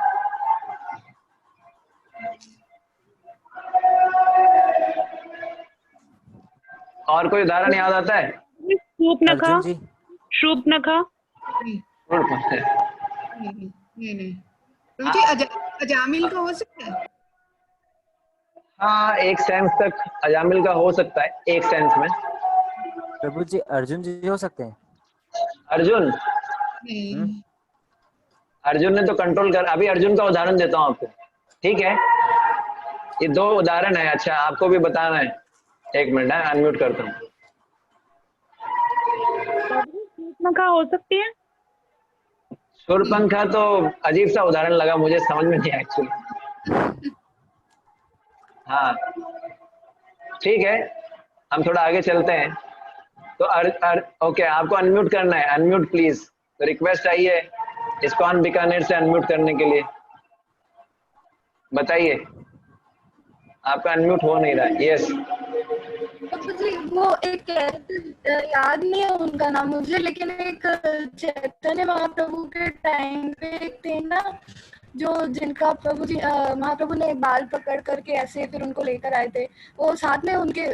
Speaker 1: और कोई उदाहरण याद आता है?
Speaker 6: शूर्पणखा।
Speaker 7: नहीं। अजामिल का हो सकता है।
Speaker 1: हाँ, एक सेंस तक अजामिल का हो सकता है, एक सेंस में।
Speaker 3: प्रभु जी अर्जुन जी हो सकते हैं।
Speaker 1: अर्जुन?
Speaker 7: नहीं।
Speaker 1: अर्जुन ने तो कंट्रोल कर। अभी अर्जुन का उदाहरण देता हूँ आपको, ठीक है? ये 2 उदाहरण है। अच्छा, आपको भी बताना है। एक मिनट है, अनम्यूट करता हूँ।
Speaker 6: शूर्पणखा हो सकती है।
Speaker 1: शूर्पणखा तो अजीब सा उदाहरण लगा मुझे, समझ में नहीं आया एक्चुअली। हाँ, ठीक है, हम थोड़ा आगे चलते हैं। तो ओके, आपको अनम्यूट करना है। Unmute please. तो रिक्वेस्ट आई है इस्कॉन बीकानेर से अनम्यूट करने के लिए। बताइए, आपका अनम्यूट हो नहीं रहा है। यस।
Speaker 8: वो एक कैरेक्टर याद नहीं है उनका नाम मुझे, लेकिन एक चैतन्य महाप्रभु के टाइम पे एक थे ना जो जिनका प्रभु जी महाप्रभु ने बाल पकड़ करके ऐसे फिर उनको लेकर आए थे, वो साथ में उनके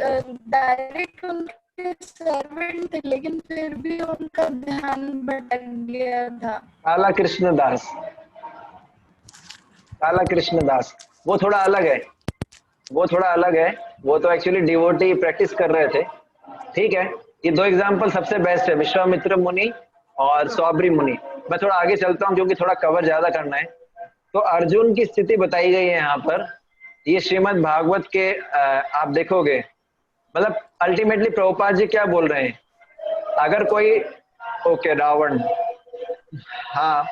Speaker 8: डायरेक्ट उनके सर्वेंट थे, लेकिन फिर भी उनका ध्यान भटक गया था।
Speaker 1: काला कृष्ण दास, काला कृष्ण दास वो थोड़ा अलग है, वो थोड़ा अलग है। वो तो एक्चुअली डिवोटी प्रैक्टिस कर रहे थे। ठीक है, ये दो एग्जांपल सबसे बेस्ट है, विश्वामित्र मुनि और सौबरी मुनि। मैं थोड़ा आगे चलता हूँ क्योंकि थोड़ा कवर ज्यादा करना है। तो अर्जुन की स्थिति बताई गई है यहाँ पर। ये श्रीमद् भागवत के आप देखोगे, मतलब अल्टीमेटली प्रभुपाद जी क्या बोल रहे हैं, अगर कोई ओके रावण, हाँ,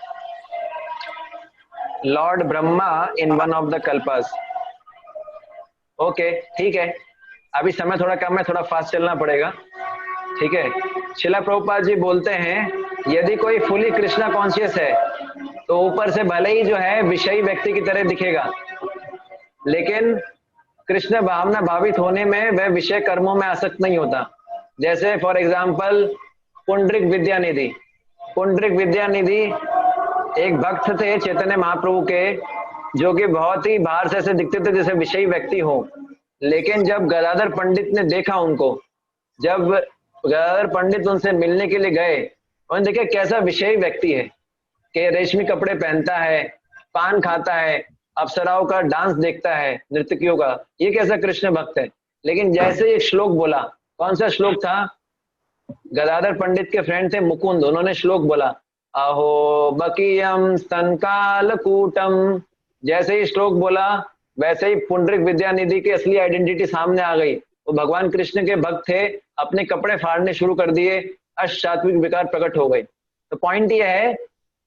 Speaker 1: lord Brahma in one of the कल्पास। ओके ठीक है, अभी समय थोड़ा कम है, थोड़ा फास्ट चलना पड़ेगा। ठीक है, शिला प्रभुपाद जी बोलते हैं यदि कोई फुली कृष्णा कॉन्शियस है तो ऊपर से भले ही जो है विषयी व्यक्ति की तरह दिखेगा, लेकिन कृष्ण भावना भावित होने में वह विषय कर्मों में आसक्त नहीं होता। जैसे फॉर एग्जाम्पल पुंडरिक विद्यानिधि। पुंडरिक विद्यानिधि एक भक्त थे चैतन्य महाप्रभु के, जो कि बहुत ही बाहर से ऐसे दिखते थे जैसे विषयी व्यक्ति हो, लेकिन जब गदाधर पंडित ने देखा उनको, जब गदाधर पंडित उनसे मिलने के लिए गए, उन्होंने देखा कैसा विषयी व्यक्ति है कि रेशमी कपड़े पहनता है, पान खाता है, अप्सराओं का डांस देखता है, नर्तकियों का, ये कैसा कृष्ण भक्त है। लेकिन जैसे एक श्लोक बोला, कौन सा श्लोक था, गदाधर पंडित के फ्रेंड थे मुकुंद, उन्होंने श्लोक बोला अहो बकीयम स्तनकालकूटम। जैसे ही श्लोक बोला वैसे ही पुंडरिक विद्यानिधि की असली आइडेंटिटी सामने आ गई। वो भगवान कृष्ण के भक्त थे, अपने कपड़े फाड़ने शुरू कर दिए, अष्टात्विक विकार प्रकट हो गए। तो पॉइंट ये है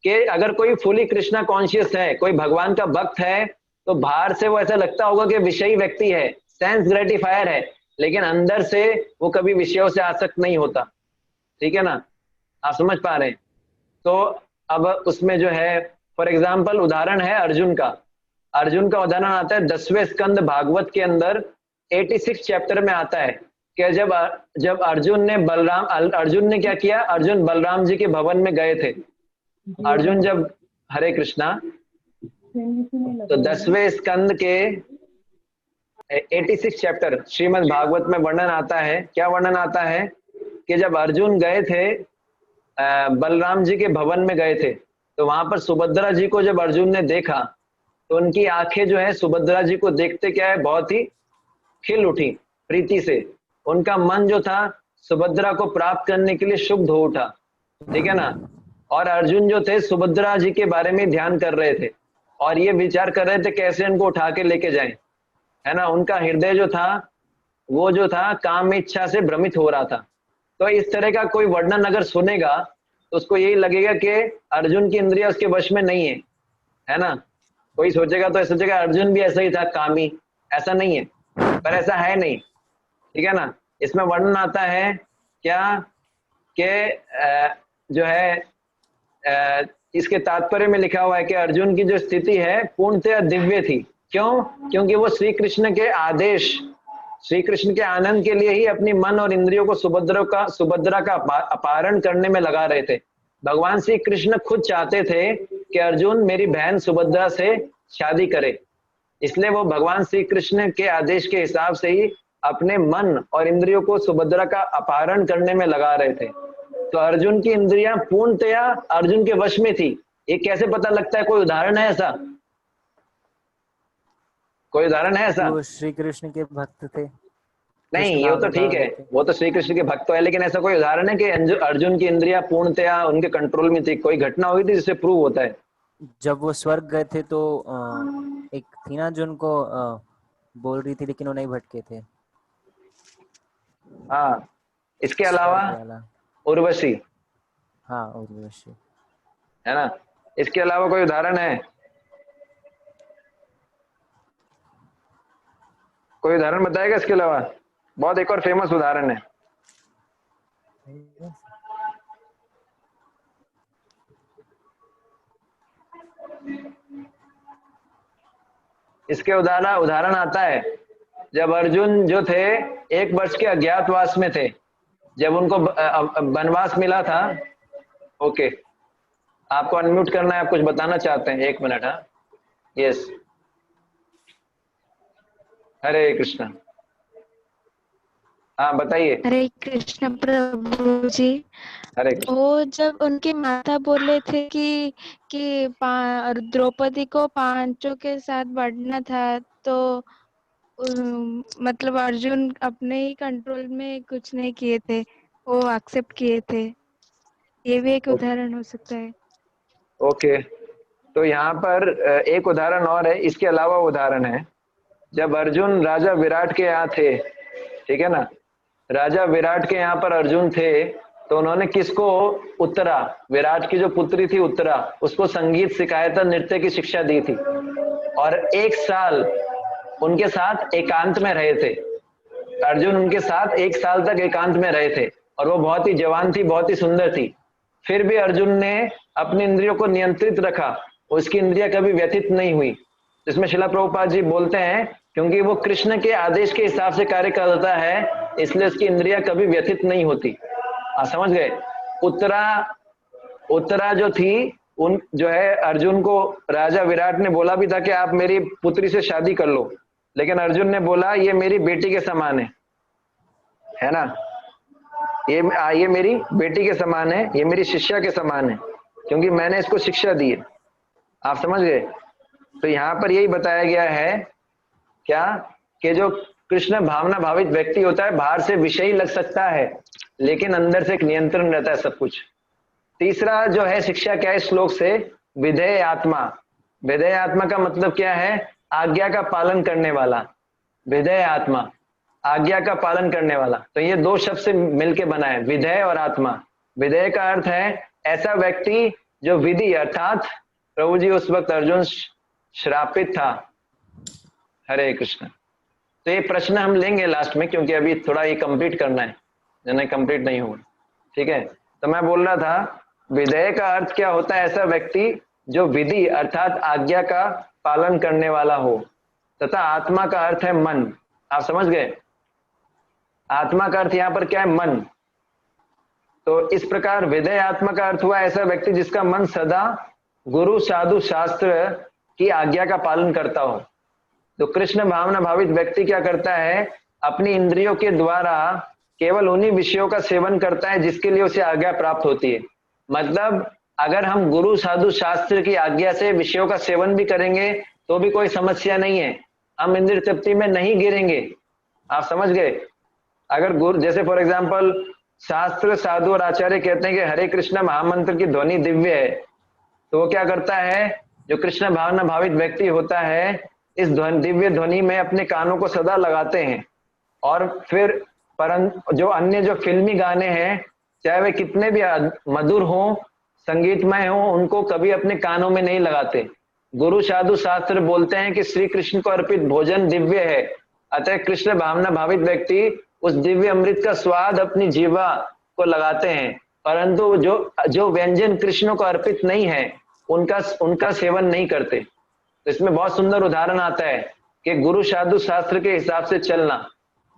Speaker 1: कि अगर कोई फुली कृष्णा कॉन्शियस है, कोई भगवान का भक्त है, तो बाहर से वो ऐसा लगता होगा कि विषयी व्यक्ति है, सेंस ग्रेटिफायर है, लेकिन अंदर से वो कभी विषयों से आसक्त नहीं होता। ठीक है ना, आप समझ पा रहे हैं। तो अब उसमें जो है फॉर एग्जाम्पल उदाहरण है अर्जुन का। अर्जुन का उदाहरण आता है 10वें स्कंद भागवत के अंदर 86 चैप्टर में आता है कि जब अर्जुन ने क्या किया, अर्जुन बलराम जी के भवन में गए थे। अर्जुन जब, हरे कृष्णा, तो 10वें स्कंद के 86 चैप्टर श्रीमद् भागवत में वर्णन आता है। क्या वर्णन आता है कि जब अर्जुन गए थे, बलराम जी के भवन में गए थे, तो वहां पर सुभद्रा जी को जब अर्जुन ने देखा तो उनकी आंखें जो है सुभद्रा जी को देखते क्या है बहुत ही खिल उठी प्रीति से। उनका मन जो था सुभद्रा को प्राप्त करने के लिए शुद्ध हो उठा। ठीक है ना, और अर्जुन जो थे सुभद्रा जी के बारे में ध्यान कर रहे थे और ये विचार कर रहे थे कैसे उनको उठा के लेके जाएं, है ना। उनका हृदय जो था वो जो था काम इच्छा से भ्रमित हो रहा था। तो इस तरह का कोई वर्णन अगर सुनेगा तो उसको यही लगेगा कि अर्जुन की इंद्रिया उसके वश में नहीं है ना। कोई सोचेगा तो सोचेगा अर्जुन भी ऐसा ही था, कामी। ऐसा नहीं है, पर ऐसा है नहीं। ठीक है ना, इसमें वर्णन आता है क्या कि जो है इसके तात्पर्य में लिखा हुआ है कि अर्जुन की जो स्थिति है पूर्णतः दिव्य थी। क्यों? क्योंकि वो श्री कृष्ण के आदेश, श्री कृष्ण के आनंद के लिए ही अपनी मन और इंद्रियों को सुभद्रा का अपहरण करने में लगा रहे थे। भगवान श्री कृष्ण खुद चाहते थे कि अर्जुन मेरी बहन सुभद्रा से शादी करे, इसलिए वो भगवान श्री कृष्ण के आदेश के हिसाब से ही अपने मन और इंद्रियों को सुभद्रा का अपहरण करने में लगा रहे थे। तो अर्जुन की इंद्रियां पूर्णतया अर्जुन के वश में थी। ये कैसे पता लगता है? कोई उदाहरण है ऐसा? कोई उदाहरण है ऐसा?
Speaker 3: वो श्री कृष्ण के भक्त थे।
Speaker 1: नहीं, ये तो ठीक है, वो तो श्री कृष्ण के भक्त है, लेकिन ऐसा कोई उदाहरण है कि अर्जुन की इंद्रियां पूर्णतया उनके कंट्रोल में थी? कोई घटना हुई थी जिससे प्रूव होता है?
Speaker 3: जब वो स्वर्ग गए थे तो एक थी ना जो उनको बोल रही थी, लेकिन वो नहीं भटके थे।
Speaker 1: हाँ, इसके अलावा उर्वशी,
Speaker 3: हाँ उर्वशी,
Speaker 1: है ना। इसके अलावा कोई उदाहरण है? कोई उदाहरण बताएगा इसके अलावा? बहुत एक और फेमस उदाहरण है। इसके उदाहरण आता है जब अर्जुन जो थे 1 वर्ष के अज्ञातवास में थे, जब उनको वनवास मिला था। ओके, आपको अनम्यूट करना है, आप कुछ बताना चाहते हैं? 1 मिनट। हाँ, यस, हरे कृष्णा। हाँ बताइए।
Speaker 9: हरे कृष्ण प्रभु जी।
Speaker 1: हरे कृष्ण।
Speaker 9: वो जब उनकी माता बोले थे कि द्रौपदी को पांचों के साथ बढ़ना था, तो मतलब अर्जुन अपने ही कंट्रोल में कुछ नहीं किए थे, वो एक्सेप्ट किए थे। ये भी एक उदाहरण हो सकता है।
Speaker 1: ओके, तो यहाँ पर एक उदाहरण और है, इसके अलावा उदाहरण है। जब अर्जुन राजा विराट के यहाँ थे, ठीक है ना, राजा विराट के यहाँ पर अर्जुन थे, तो उन्होंने किसको, उत्तरा, विराट की जो पुत्री थी उत्तरा, उसको संगीत सिखाया था, नृत्य की शिक्षा दी थी, और 1 साल उनके साथ एकांत में रहे थे। अर्जुन उनके साथ 1 साल तक एकांत में रहे थे, और वो बहुत ही जवान थी, बहुत ही सुंदर थी। फिर भी अर्जुन ने अपनी इंद्रियों को नियंत्रित रखा, उसकी इंद्रियां कभी व्यथित नहीं हुई। इसमें शिला प्रभुपाद जी बोलते हैं क्योंकि वो कृष्ण के आदेश के हिसाब से कार्य करता है, इसलिए उसकी इंद्रियां कभी व्यथित नहीं होती। आप समझ गए। उत्तरा जो थी, उन जो है अर्जुन को राजा विराट ने बोला भी था कि आप मेरी पुत्री से शादी कर लो, लेकिन अर्जुन ने बोला ये मेरी बेटी के समान है ना, ये मेरी बेटी के समान है, ये मेरी शिष्या के समान है, क्योंकि मैंने इसको शिक्षा दी है। आप समझ गए। तो यहाँ पर यही बताया गया है क्या, कि जो कृष्ण भावना भावित व्यक्ति होता है, बाहर से विषयी लग सकता है, लेकिन अंदर से एक नियंत्रण रहता है सब कुछ। तीसरा जो है शिक्षा क्या है इस श्लोक से, विधेय आत्मा। विधेय आत्मा का मतलब क्या है, आज्ञा का पालन करने वाला। विधेय आत्मा, आज्ञा का पालन करने वाला। तो ये 2 शब्द से मिलके बना है, विधेय और आत्मा। विधेय का अर्थ है ऐसा व्यक्ति जो विधि, अर्थात प्रभु जी उस वक्त अर्जुन श्रापित था। हरे कृष्ण। तो ये प्रश्न हम लेंगे लास्ट में, क्योंकि अभी थोड़ा ये कंप्लीट करना है, नहीं कंप्लीट नहीं हुआ, ठीक है। तो मैं बोल रहा था विधेय का अर्थ क्या होता है, ऐसा व्यक्ति जो विधि अर्थात आज्ञा का पालन करने वाला हो, तथा आत्मा का अर्थ है मन। आप समझ गए। आत्मा का अर्थ यहाँ पर क्या है, मन। तो इस प्रकार विधेय आत्मा का अर्थ हुआ ऐसा व्यक्ति जिसका मन सदा गुरु साधु शास्त्र की आज्ञा का पालन करता हो। तो कृष्ण भावना भावित व्यक्ति क्या करता है, अपनी इंद्रियों के द्वारा केवल उन्हीं विषयों का सेवन करता है जिसके लिए उसे आज्ञा प्राप्त होती है। मतलब अगर हम गुरु साधु शास्त्र की आज्ञा से विषयों का सेवन भी करेंगे तो भी कोई समस्या नहीं है, हम इंद्रिय तृप्ति में नहीं गिरेंगे। आप समझ गए। अगर गुरु, जैसे फॉर एग्जाम्पल शास्त्र साधु और आचार्य कहते हैं कि हरे कृष्ण महामंत्र की ध्वनि दिव्य है, तो वो क्या करता है, जो कृष्ण भावना भावित व्यक्ति होता है, इस दिव्य ध्वनि में अपने कानों को सदा लगाते हैं, और फिर जो अन्य जो फिल्मी गाने हैं, चाहे वे कितने भी मधुर हों, संगीतमय हों, उनको कभी अपने कानों में नहीं लगाते। गुरु साधु शास्त्र बोलते हैं कि श्री कृष्ण को अर्पित भोजन दिव्य है, अतः कृष्ण भावना भावित व्यक्ति उस दिव्य अमृत का स्वाद अपनी जीवा को लगाते हैं, परंतु जो व्यंजन कृष्ण को अर्पित नहीं है उनका सेवन नहीं करते। तो इसमें बहुत सुंदर उदाहरण आता है कि गुरु साधु शास्त्र के हिसाब से चलना।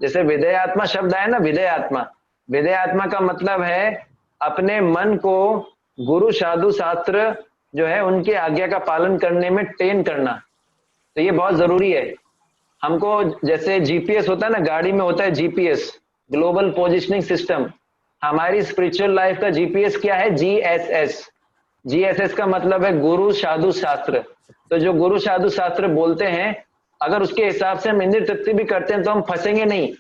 Speaker 1: जैसे विधेय आत्मा शब्द है ना, विधेय आत्मा का मतलब है अपने मन को गुरु साधु शास्त्र जो है उनकी आज्ञा का पालन करने में ट्रेन करना। तो ये बहुत जरूरी है हमको। जैसे जीपीएस होता है ना, गाड़ी में होता है जीपीएस, ग्लोबल पोजिशनिंग सिस्टम। हमारी स्पिरिचुअल लाइफ का जीपीएस क्या है, जीएसएस का मतलब है गुरु साधु शास्त्र। तो जो गुरु साधु शास्त्र बोलते हैं, अगर उसके हिसाब से हम इंद्रिय तृप्ति भी करते हैं तो हम फंसेंगे नहीं,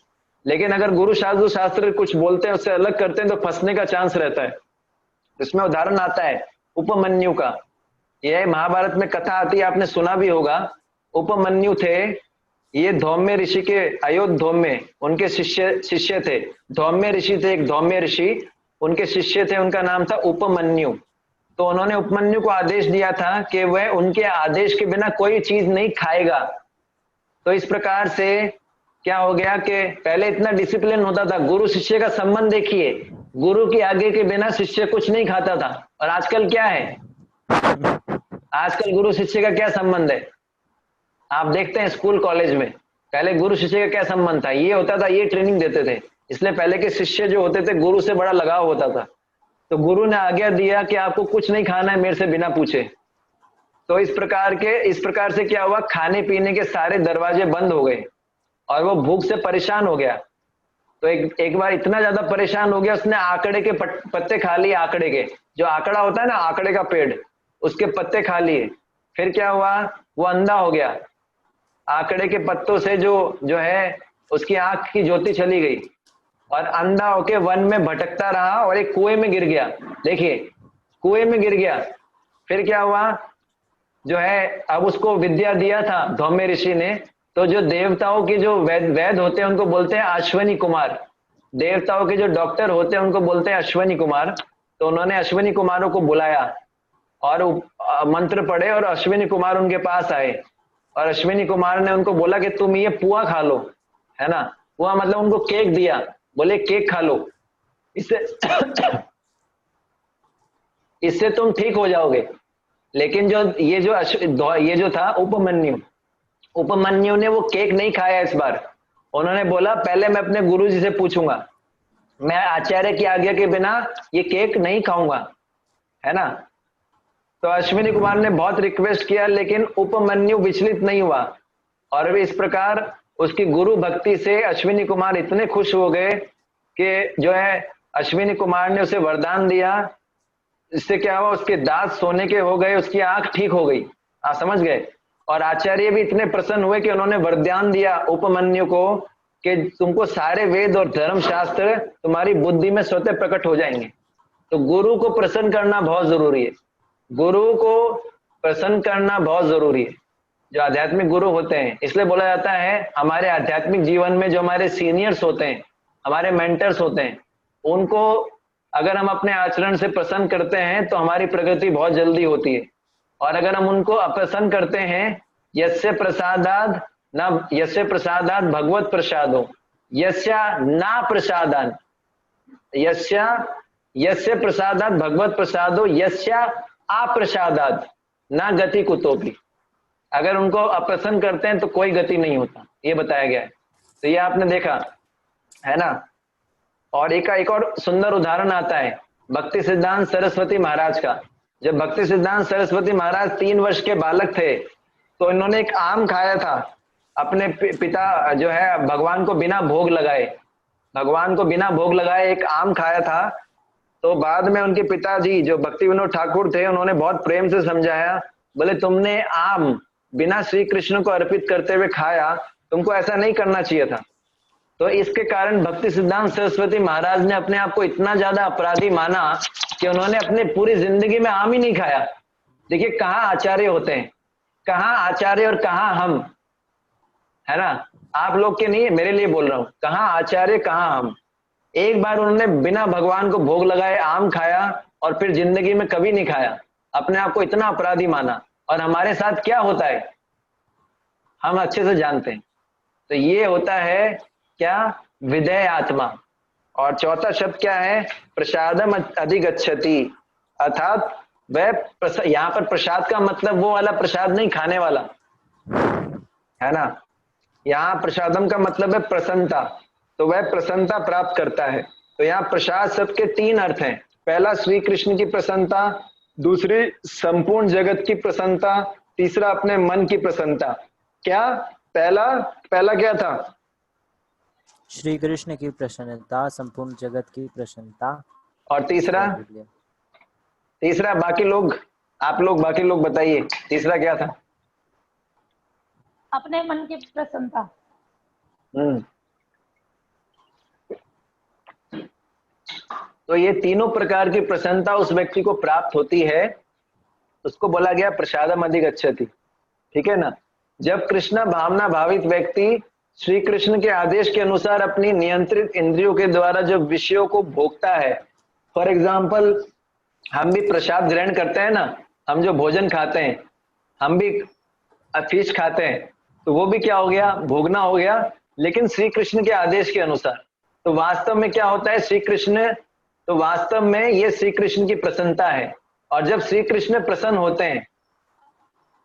Speaker 1: लेकिन अगर गुरु साधु शास्त्र कुछ बोलते हैं उससे अलग करते हैं तो फंसने का चांस रहता है। इसमें उदाहरण आता है उपमन्यु का। यह महाभारत में कथा आती है, आपने सुना भी होगा। उपमन्यु थे, ये धौम्य ऋषि के, अयोध्या उनके शिष्य थे। धौम्य ऋषि थे, एक धौम्य ऋषि, उनके शिष्य थे, उनका नाम था उपमन्यु। तो उन्होंने उपमन्यु को आदेश दिया था कि वह उनके आदेश के बिना कोई चीज नहीं खाएगा। तो इस प्रकार से क्या हो गया कि पहले इतना डिसिप्लिन होता था। गुरु शिष्य का संबंध देखिए, गुरु की आज्ञा के बिना शिष्य कुछ नहीं खाता था। और आजकल क्या है, आजकल गुरु शिष्य का क्या संबंध है, आप देखते हैं स्कूल कॉलेज में। पहले गुरु शिष्य का क्या संबंध था, ये होता था, ये ट्रेनिंग देते थे। इसलिए पहले के शिष्य जो होते थे गुरु से बड़ा लगाव होता था। तो गुरु ने आज्ञा दिया कि आपको कुछ नहीं खाना है मेरे से बिना पूछे। तो इस प्रकार से क्या हुआ, खाने पीने के सारे दरवाजे बंद हो गए और वो भूख से परेशान हो गया। तो एक बार इतना ज्यादा परेशान हो गया, उसने आकड़े के पत्ते खा लिए, आकड़े के, जो आकड़ा होता है ना, आकड़े का पेड़, उसके पत्ते खा लिए। फिर क्या हुआ, वो अंधा हो गया। आकड़े के पत्तों से जो है उसकी आंख की ज्योति चली गई और अंधा होके वन में भटकता रहा और एक कुएं में गिर गया। देखिए, कुएं में गिर गया। फिर क्या हुआ, जो है अब उसको विद्या दिया था धौम्य ऋषि ने, तो जो देवताओं के जो वैद होते हैं उनको बोलते हैं अश्वनी कुमार, देवताओं के जो डॉक्टर होते हैं उनको बोलते हैं अश्वनी कुमार। तो उन्होंने अश्वनी कुमारों को बुलाया और मंत्र पढ़े और अश्विनी कुमार उनके पास आए और अश्विनी कुमार ने उनको बोला कि तुम ये पुआ खा लो, है ना, पुआ मतलब उनको केक दिया, बोले केक खा लो, इससे तुम ठीक हो जाओगे। लेकिन ये जो था उपमन्यु ने वो केक नहीं खाया इस बार। उन्होंने बोला पहले मैं अपने गुरुजी से पूछूंगा, मैं आचार्य की आज्ञा के बिना ये केक नहीं खाऊंगा, है ना। तो अश्विनी कुमार ने बहुत रिक्वेस्ट किया लेकिन उपमन्यु विचलित नहीं हुआ और इस प्रकार उसकी गुरु भक्ति से अश्विनी कुमार इतने खुश हो गए कि जो है अश्विनी कुमार ने उसे वरदान दिया। इससे क्या हुआ, उसके दांत सोने के हो गए, उसकी आंख ठीक हो गई, आप समझ गए। और आचार्य भी इतने प्रसन्न हुए कि उन्होंने वरदान दिया उपमन्यु को कि तुमको सारे वेद और धर्म शास्त्र तुम्हारी बुद्धि में स्वतः प्रकट हो जाएंगे। तो गुरु को प्रसन्न करना बहुत जरूरी है, गुरु को प्रसन्न करना बहुत जरूरी है, जो आध्यात्मिक गुरु होते हैं। इसलिए बोला जाता है हमारे आध्यात्मिक जीवन में जो हमारे सीनियर्स होते हैं, हमारे मेंटर्स होते हैं, उनको अगर हम अपने आचरण से प्रसन्न करते हैं तो हमारी प्रगति बहुत जल्दी होती है। और अगर हम उनको अप्रसन्न करते हैं, यस्य प्रसादाद भगवत प्रसादो यस्या ना प्रसादान, यस्य प्रसादात भगवत प्रसादो यस्या अप्रसादात ना गति कुतोपि। अगर उनको अप्रसन्न करते हैं तो कोई गति नहीं होता, ये बताया गया है। तो ये आपने देखा है ना। और एक और सुंदर उदाहरण आता है भक्ति सिद्धांत सरस्वती महाराज का। जब भक्ति सिद्धांत सरस्वती महाराज 3 वर्ष के बालक थे तो इन्होंने एक आम खाया था। अपने पिता जो है भगवान को बिना भोग लगाए एक आम खाया था। तो बाद में उनके पिताजी जो भक्ति विनोद ठाकुर थे, उन्होंने बहुत प्रेम से समझाया, बोले तुमने आम बिना श्री कृष्ण को अर्पित करते हुए खाया, तुमको ऐसा नहीं करना चाहिए था। तो इसके कारण भक्ति सिद्धांत सरस्वती महाराज ने अपने आप को इतना ज्यादा अपराधी माना कि उन्होंने अपने पूरी जिंदगी में आम ही नहीं खाया। देखिए कहाँ आचार्य होते हैं, कहाँ आचार्य और कहाँ हम, है ना। आप लोग के नहीं, मेरे लिए बोल रहा हूँ, कहाँ आचार्य कहाँ हम। एक बार उन्होंने बिना भगवान को भोग लगाए आम खाया और फिर जिंदगी में कभी नहीं खाया, अपने आप को इतना अपराधी माना। और हमारे साथ क्या होता है हम अच्छे से जानते हैं। तो ये होता है क्या, विधेय आत्मा। और चौथा शब्द क्या है, प्रसादम अधिगच्छति, अर्थात वह यहाँ पर प्रसाद का मतलब वो वाला प्रसाद नहीं, खाने वाला, है ना। यहाँ प्रसादम का मतलब है प्रसन्नता, तो वह प्रसन्नता प्राप्त करता है। तो यहाँ प्रसाद शब्द के 3 अर्थ हैं। पहला श्री कृष्ण की प्रसन्नता, दूसरी संपूर्ण जगत की प्रसन्नता, तीसरा अपने मन की प्रसन्नता। क्या पहला क्या था,
Speaker 3: श्री कृष्ण की प्रसन्नता, संपूर्ण जगत की प्रसन्नता। और
Speaker 1: तीसरा बाकी लोग बताइए, तीसरा क्या था।
Speaker 2: अपने मन की प्रसन्नता।
Speaker 1: तो ये तीनों प्रकार की प्रसन्नता उस व्यक्ति को प्राप्त होती है, उसको बोला गया प्रसादम अधिगच्छति, ठीक है ना। जब कृष्ण भावना भावित व्यक्ति श्री कृष्ण के आदेश के अनुसार अपनी नियंत्रित इंद्रियों के द्वारा जो विषयों को भोगता है, फॉर एग्जाम्पल हम भी प्रसाद ग्रहण करते हैं ना, हम जो भोजन खाते हैं, हम भी फिश खाते हैं, तो वो भी क्या हो गया, भोगना हो गया, लेकिन श्री कृष्ण के आदेश के अनुसार। तो वास्तव में क्या होता है, वास्तव में ये श्री कृष्ण की प्रसन्नता है। और जब श्री कृष्ण प्रसन्न होते हैं,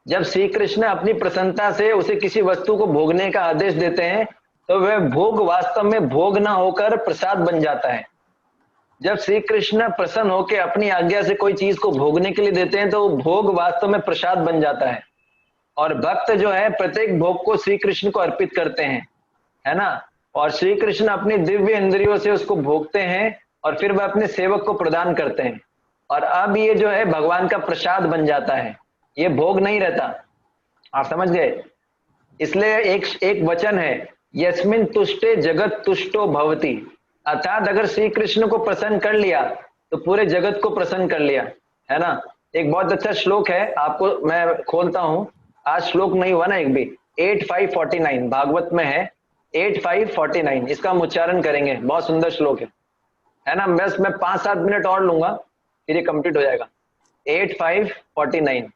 Speaker 1: जब श्री कृष्ण अपनी प्रसन्नता से उसे किसी वस्तु को भोगने का आदेश देते हैं, तो वह भोग वास्तव में भोग ना होकर प्रसाद बन जाता है। जब श्री कृष्ण प्रसन्न होकर अपनी आज्ञा से कोई चीज को भोगने के लिए देते हैं तो भोग वास्तव में प्रसाद बन जाता है, और भक्त जो है प्रत्येक भोग को श्री कृष्ण को अर्पित करते हैं, है ना, और श्री कृष्ण अपनी दिव्य इंद्रियों से उसको भोगते हैं और फिर वह अपने सेवक को प्रदान करते हैं, और अब ये जो है भगवान का प्रसाद बन जाता है, ये भोग नहीं रहता। आप समझ गए? इसलिए एक वचन है, यस्मिन तुष्टे जगत तुष्टो भवति, अर्थात अगर श्री कृष्ण को प्रसन्न कर लिया तो पूरे जगत को प्रसन्न कर लिया, है ना। एक बहुत अच्छा श्लोक है, आपको मैं खोलता हूं, आज श्लोक नहीं हुआ ना एक भी, 8549 भागवत में है, 8549, इसका हम उच्चारण करेंगे, बहुत सुंदर श्लोक है ना। बस मैं 5-7 मिनट और लूंगा फिर ये कंप्लीट हो जाएगा। 8549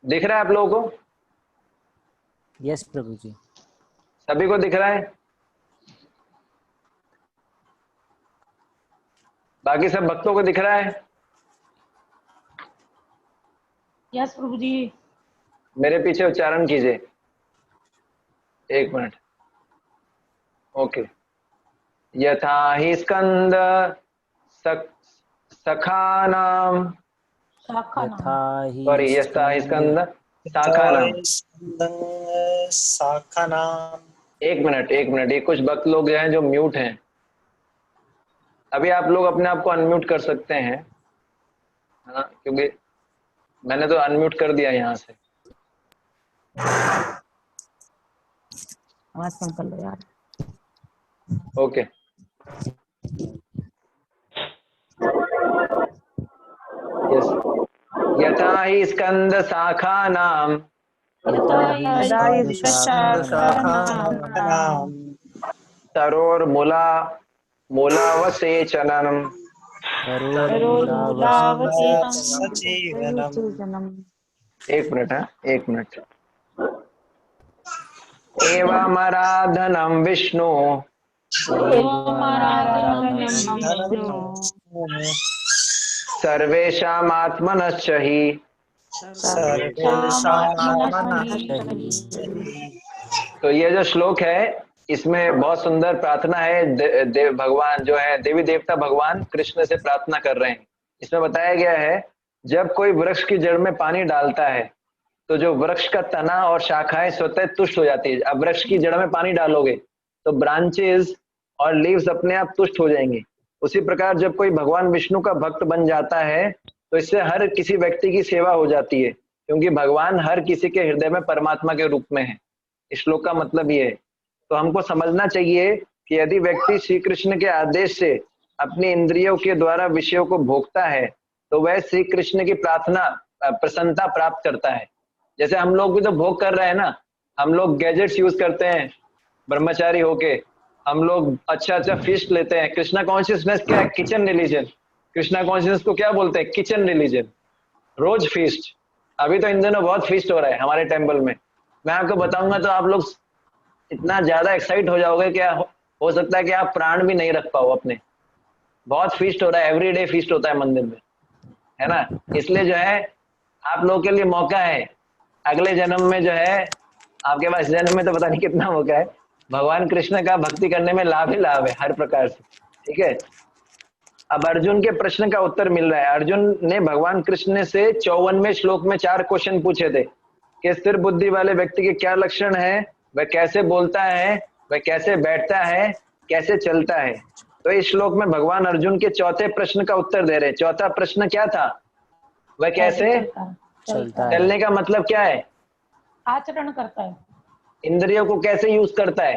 Speaker 1: दिख रहा है आप लोगों को?
Speaker 3: यस प्रभु जी।
Speaker 1: सभी को दिख रहा है? बाकी सब भक्तों को दिख रहा है?
Speaker 2: यस प्रभु जी।
Speaker 1: मेरे पीछे उच्चारण कीजिए, 1 मिनट। ओके। यथा हि स्कंद सखानाम, सॉरी, यथा हि स्कंद साखानाम। 1 मिनट, ये कुछ भक्त लोग हैं जो म्यूट हैं, अभी आप लोग अपने आप को अनम्यूट कर सकते हैं, हाँ, क्योंकि मैंने तो अनम्यूट कर दिया यहाँ से।
Speaker 2: आवाज कम कर लो यार।
Speaker 1: ओके। यस। यथा हि स्कंद शाखानाम मूलावसेचनम 1 मिनट है, 1 मिनट। एवमराधनम विष्णु सर्वेषामात्मनश्च हि, तो ये जो श्लोक है इसमें बहुत सुंदर प्रार्थना है, देव भगवान जो है, देवी देवता भगवान कृष्ण से प्रार्थना कर रहे हैं। इसमें बताया गया है जब कोई वृक्ष की जड़ में पानी डालता है तो जो वृक्ष का तना और शाखाएं स्वतः तुष्ट हो जाती है। अब वृक्ष की जड़ में पानी डालोगे तो ब्रांचेस और लीव्स अपने आप तुष्ट हो जाएंगे। उसी प्रकार जब कोई भगवान विष्णु का भक्त बन जाता है तो इससे हर किसी व्यक्ति की सेवा हो जाती है, क्योंकि भगवान हर किसी के हृदय में परमात्मा के रूप में है। इस श्लोक का मतलब ये है। तो हमको समझना चाहिए कि यदि व्यक्ति श्री कृष्ण के आदेश से अपनी इंद्रियों के द्वारा विषयों को भोगता है तो वह श्री कृष्ण की प्रार्थना प्रसन्नता प्राप्त करता है। जैसे हम लोग भी तो भोग कर रहे हैं ना, हम लोग गैजेट्स यूज करते हैं ब्रह्मचारी होके, हम लोग अच्छा फीस्ट लेते हैं। कृष्णा कॉन्शियसनेस क्या है? Kitchen religion. कृष्णा कॉन्शियसनेस को क्या बोलते हैं? Kitchen religion. रोज फीस्ट। अभी तो इन दिनों बहुत फीस्ट हो रहा है हमारे टेम्पल में, मैं आपको बताऊंगा तो आप लोग इतना ज्यादा एक्साइट हो जाओगे कि हो सकता है कि आप प्राण भी नहीं रख पाओ अपने। बहुत फीस्ट हो रहा है, एवरीडे फीस्ट होता है मंदिर में, है ना। इसलिए जो है आप लोगों के लिए मौका है, अगले जन्म में जो है आपके पास, जन्म में तो पता नहीं कितना मौका है, भगवान कृष्ण का भक्ति करने में लाभ ही लाभ है हर प्रकार से, ठीक है। अब अर्जुन के प्रश्न का उत्तर मिल रहा है। अर्जुन ने भगवान कृष्ण से 54वें श्लोक में 4 क्वेश्चन पूछे थे कि स्थिर बुद्धि वाले व्यक्ति के क्या लक्षण है, वह कैसे बोलता है, वह कैसे बैठता है, कैसे चलता है। तो इस श्लोक में भगवान अर्जुन के 4थे प्रश्न का उत्तर दे रहे हैं। 4था प्रश्न क्या था? वह कैसे
Speaker 3: चलता है।
Speaker 1: चलने का मतलब क्या है?
Speaker 2: आचरण करता है।
Speaker 1: इंद्रियों को कैसे यूज करता है?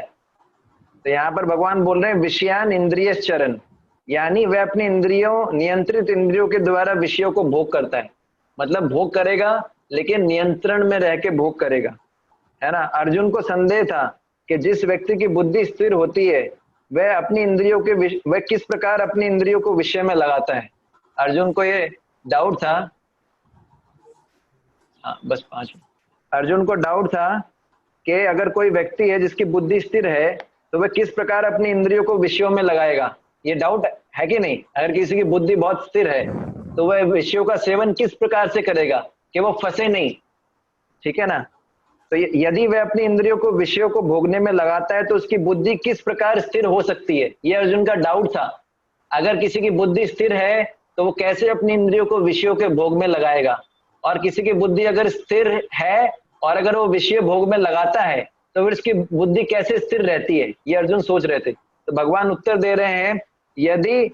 Speaker 1: तो यहाँ पर भगवान बोल रहे हैं विषयान इंद्रिय चरण, यानी वह अपनी इंद्रियों, नियंत्रित इंद्रियों के द्वारा विषयों को भोग करता है। मतलब भोग करेगा लेकिन नियंत्रण में रह के भोग करेगा, है ना। अर्जुन को संदेह था कि जिस व्यक्ति की बुद्धि स्थिर होती है वह अपनी इंद्रियों के वह किस प्रकार अपनी इंद्रियों को विषय में लगाता है। अर्जुन को ये डाउट था, हाँ बस 5 मिनट। अर्जुन को डाउट था कि अगर कोई व्यक्ति है जिसकी बुद्धि स्थिर है तो वह किस प्रकार अपनी इंद्रियों को विषयों में लगाएगा। ये डाउट है कि नहीं? अगर किसी की बुद्धि बहुत स्थिर है तो वह विषयों का सेवन किस प्रकार से करेगा कि वो फंसे नहीं। ठीक है ना। तो यदि वह अपनी इंद्रियों को विषयों को भोगने में लगाता है तो उसकी बुद्धि किस प्रकार स्थिर हो सकती है, ये अर्जुन का डाउट था। अगर किसी की बुद्धि स्थिर है तो वो कैसे अपनी इंद्रियों को विषयों के भोग में लगाएगा, और किसी की बुद्धि अगर स्थिर है और अगर वो विषय भोग में लगाता है तो फिर उसकी बुद्धि कैसे स्थिर रहती है, ये अर्जुन सोच रहे थे। तो भगवान उत्तर दे रहे हैं, यदि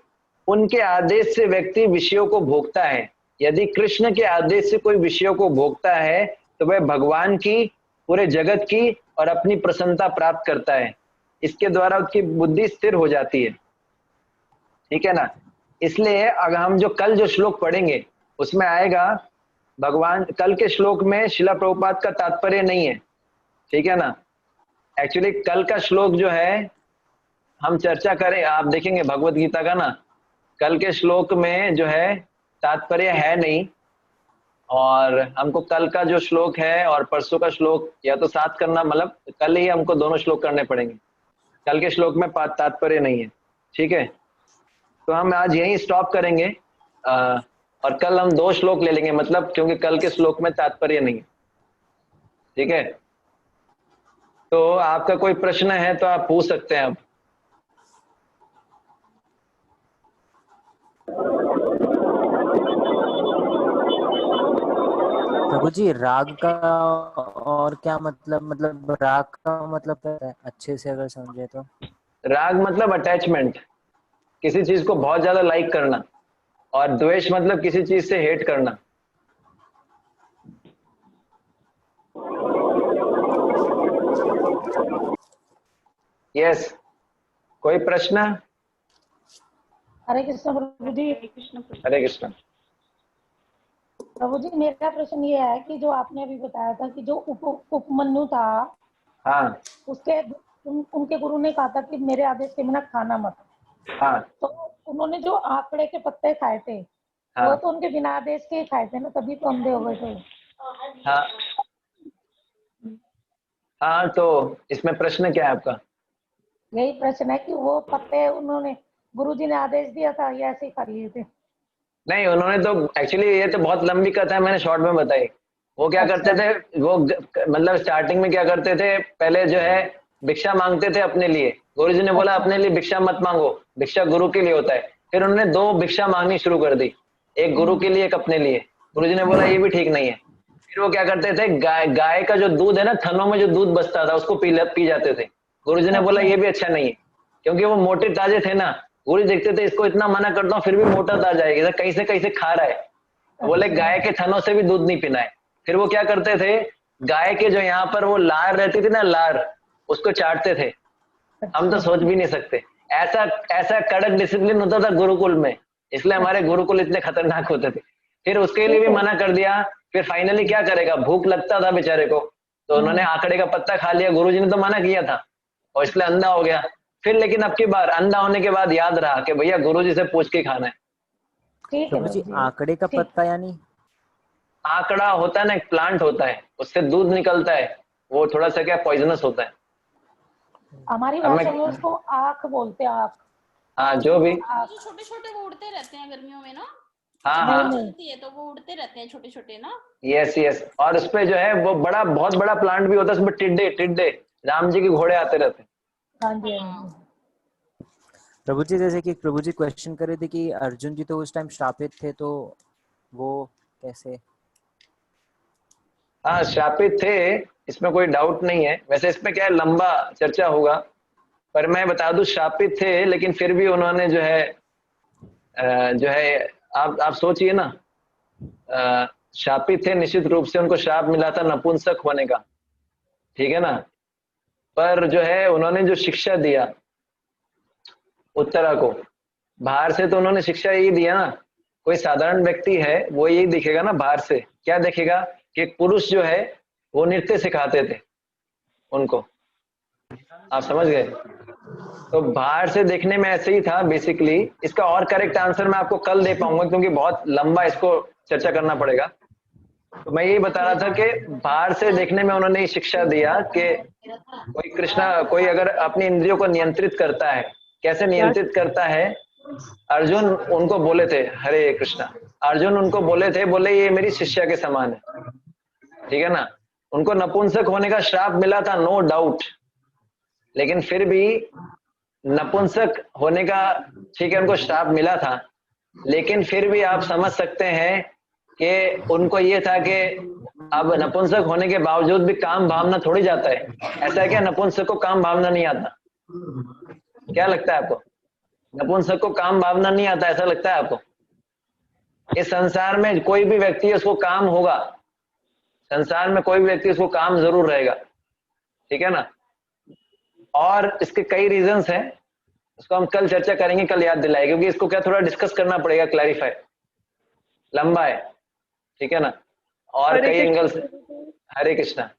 Speaker 1: उनके आदेश से व्यक्ति विषयों को भोगता है, यदि कृष्ण के आदेश से कोई विषयों को भोगता है तो वह भगवान की, पूरे जगत की और अपनी प्रसन्नता प्राप्त करता है। इसके द्वारा उसकी बुद्धि स्थिर हो जाती है, ठीक है ना। इसलिए अगर हम जो कल जो श्लोक पढ़ेंगे उसमें आएगा, भगवान कल के श्लोक में शिला प्रभुपाद का तात्पर्य नहीं है, ठीक है ना। एक्चुअली कल का श्लोक जो है हम चर्चा करें, आप देखेंगे भगवत गीता का ना, कल के श्लोक में जो है तात्पर्य है नहीं, और हमको कल का जो श्लोक है और परसों का श्लोक या तो साथ करना, मतलब कल ही हमको दोनों श्लोक करने पड़ेंगे। कल के श्लोक में तात्पर्य नहीं है, ठीक है। तो हम आज यहीं स्टॉप करेंगे और कल हम 2 श्लोक ले लेंगे, मतलब क्योंकि कल के श्लोक में तात्पर्य नहीं है, ठीक है। तो आपका कोई प्रश्न है तो आप पूछ सकते हैं अब।
Speaker 3: प्रभु जी, राग का और क्या मतलब राग का मतलब क्या है, अच्छे से अगर समझे तो?
Speaker 1: राग मतलब अटैचमेंट, किसी चीज को बहुत ज्यादा लाइक करना, और द्वेष मतलब किसी चीज से हेट करना। यस, कोई प्रश्न?
Speaker 2: हरे कृष्ण प्रभु जी।
Speaker 1: हरे कृष्ण।
Speaker 2: प्रभु जी, मेरा प्रश्न ये है कि जो आपने अभी बताया था कि जो उपमन्यु था,
Speaker 1: हाँ
Speaker 2: उसके उनके गुरु ने कहा था कि मेरे आदेश के बिना खाना मत।
Speaker 1: हाँ
Speaker 2: तो उन्होंने जो आंकड़े के पत्ते खाए थे,
Speaker 1: हाँ
Speaker 2: वो तो उनके बिना आदेश के खाए थे ना, तभी तो अंधे हो गए थे।
Speaker 1: हाँ हाँ, तो इसमें प्रश्न क्या है आपका?
Speaker 2: यही प्रश्न है कि वो पत्ते उन्होंने, गुरुजी ने आदेश दिया था या ऐसे ही खा लिए थे?
Speaker 1: नहीं, उन्होंने तो एक्चुअली, ये तो बहुत लंबी कथा है, मैंने शॉर्ट में बताई। वो क्या करते थे, वो मतलब स्टार्टिंग में क्या करते थे, पहले जो है भिक्षा मांगते थे अपने लिए। गुरुजी ने बोला अपने लिए भिक्षा मत मांगो, भिक्षा गुरु के लिए होता है। फिर उन्होंने 2 भिक्षा मांगनी शुरू कर दी, एक गुरु के लिए, एक अपने लिए। गुरुजी ने बोला ये भी ठीक नहीं है। फिर वो क्या करते थे, गाय का जो दूध है ना, थनों में जो दूध बचता था उसको पी जाते थे। गुरुजी ने बोला ये भी अच्छा नहीं है, क्योंकि वो मोटे ताजे थे ना। गुरु देखते थे इसको इतना मना करता हूँ फिर भी मोटा ताजा है, कहीं से खा रहा है। बोले गाय के थनों से भी दूध नहीं पीना है। फिर वो क्या करते थे, गाय के जो यहाँ पर वो लार रहती थी ना, लार, उसको चाटते थे। हम तो सोच भी नहीं सकते, ऐसा कड़क डिसिप्लिन होता था गुरुकुल में, इसलिए हमारे गुरुकुल इतने खतरनाक होते थे। फिर उसके लिए भी मना कर दिया। फिर फाइनली क्या करेगा, भूख लगता था बेचारे को, तो उन्होंने आंकड़े का पत्ता खा लिया। गुरुजी ने तो मना किया था और इसलिए अंधा हो गया। फिर लेकिन अब की बार अंधा होने के बाद याद रहा कि भैया गुरुजी से पूछ के खाना है।
Speaker 3: प्रभु जी, आंकड़े का पत्ता यानी?
Speaker 1: आंकड़ा होता है ना, एक प्लांट होता है, उससे दूध निकलता है, वो थोड़ा सा क्या पॉइजनस होता है।
Speaker 2: हमारी भाषा में उसको आँख बोलते हैं, आँख।
Speaker 1: हाँ, जो भी
Speaker 5: जो छोटे छोटे वो उड़ते रहते हैं गर्मियों में ना।
Speaker 1: हाँ
Speaker 5: चलती है तो वो उड़ते रहते हैं छोटे छोटे ना।
Speaker 1: यस, और उसपे जो है वो बहुत बड़ा प्लांट भी होता है, उसमें टिड्डे राम जी के घोड़े आते रहते हैं।
Speaker 2: हाँ जी।
Speaker 3: प्रभु जी, जैसे कि प्रभु जी क्वेश्चन कर रहे थे कि अर्जुन जी तो उस टाइम श्रापित थे, तो वो कैसे?
Speaker 1: हाँ, श्रापित थे, इसमें कोई डाउट नहीं है। वैसे इसमें क्या है, लंबा चर्चा होगा, पर मैं बता दूं श्रापित थे, लेकिन फिर भी उन्होंने जो है आप सोचिए ना, श्रापित थे निश्चित रूप से, उनको श्राप मिला था नपुंसक होने का, ठीक है ना। पर जो है उन्होंने जो शिक्षा दिया उत्तरा को, बाहर से तो उन्होंने शिक्षा यही दिया ना। कोई साधारण व्यक्ति है वो यही दिखेगा ना, बाहर से क्या देखेगा कि एक पुरुष जो है वो नृत्य सिखाते थे उनको, आप समझ गए। तो बाहर से देखने में ऐसे ही था बेसिकली। इसका और करेक्ट आंसर मैं आपको कल दे पाऊंगा, क्योंकि बहुत लंबा इसको चर्चा करना पड़ेगा। तो मैं यही बता रहा था कि बाहर से देखने में उन्होंने ये शिक्षा दिया कि कोई अगर अपनी इंद्रियों को नियंत्रित करता है, कैसे नियंत्रित करता है। अर्जुन उनको बोले थे, हरे कृष्णा, अर्जुन उनको बोले थे, बोले ये मेरी शिष्या के समान है, ठीक है ना। उनको नपुंसक होने का श्राप मिला था, नो डाउट, लेकिन फिर भी नपुंसक होने का, ठीक है, उनको श्राप मिला था, लेकिन फिर भी आप समझ सकते हैं कि उनको ये था कि अब नपुंसक होने के बावजूद भी काम भावना थोड़ी जाता है। ऐसा है क्या नपुंसक को काम भावना नहीं आता? क्या लगता है आपको? नपुंसक को काम भावना नहीं आता, ऐसा लगता है आपको? इस संसार में कोई भी व्यक्ति है उसको काम होगा, संसार में कोई भी व्यक्ति उसको काम जरूर रहेगा, ठीक है ना। और इसके कई रीजंस हैं, उसको हम कल चर्चा करेंगे, कल याद दिलाएंगे, क्योंकि इसको क्या थोड़ा डिस्कस करना पड़ेगा, क्लैरिफाई, लंबा है, ठीक है ना, और कई एंगल्स। हरे कृष्णा।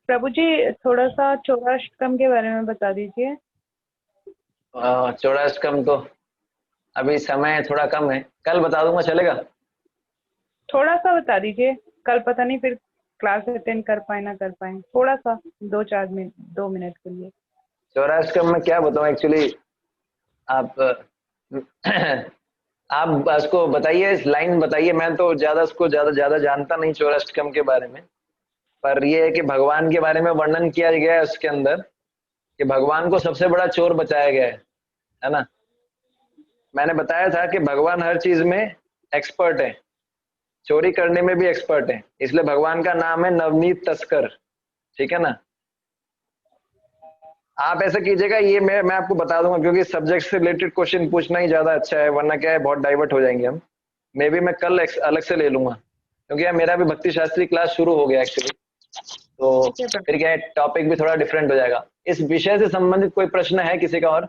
Speaker 6: प्रभु जी थोड़ा सा चौराष्टकम के बारे में बता दीजिए।
Speaker 1: चौराष्टकम तो अभी समय थोड़ा कम है, कल बता दूंगा, चलेगा?
Speaker 6: थोड़ा सा बता दीजिए, कल पता नहीं फिर क्लास अटेंड कर पाए ना कर पाए, थोड़ा सा 2 मिनट के लिए।
Speaker 1: चौराष्टकम में क्या बताऊं एक्चुअली, आप आप उसको बताइए, इस लाइन बताइए, मैं तो ज्यादा जानता नहीं चौराष्टकम के बारे में, पर ये है कि भगवान के बारे में वर्णन किया गया है उसके अंदर कि भगवान को सबसे बड़ा चोर बचाया गया है ना। मैंने बताया था कि भगवान हर चीज में एक्सपर्ट है, चोरी करने में भी एक्सपर्ट है, इसलिए भगवान का नाम है नवनीत तस्कर, ठीक है ना। आप ऐसा कीजिएगा, ये मैं आपको बता दूंगा, क्योंकि सब्जेक्ट से रिलेटेड क्वेश्चन पूछना ही ज्यादा अच्छा है, वरना क्या है बहुत डाइवर्ट हो जाएंगे हम। मे बी मैं कल अलग से ले लूंगा, क्योंकि मेरा भी भक्ति शास्त्री क्लास शुरू हो गया एक्चुअली, तो फिर क्या है टॉपिक भी थोड़ा डिफरेंट हो जाएगा। इस विषय से संबंधित कोई प्रश्न है किसी का? और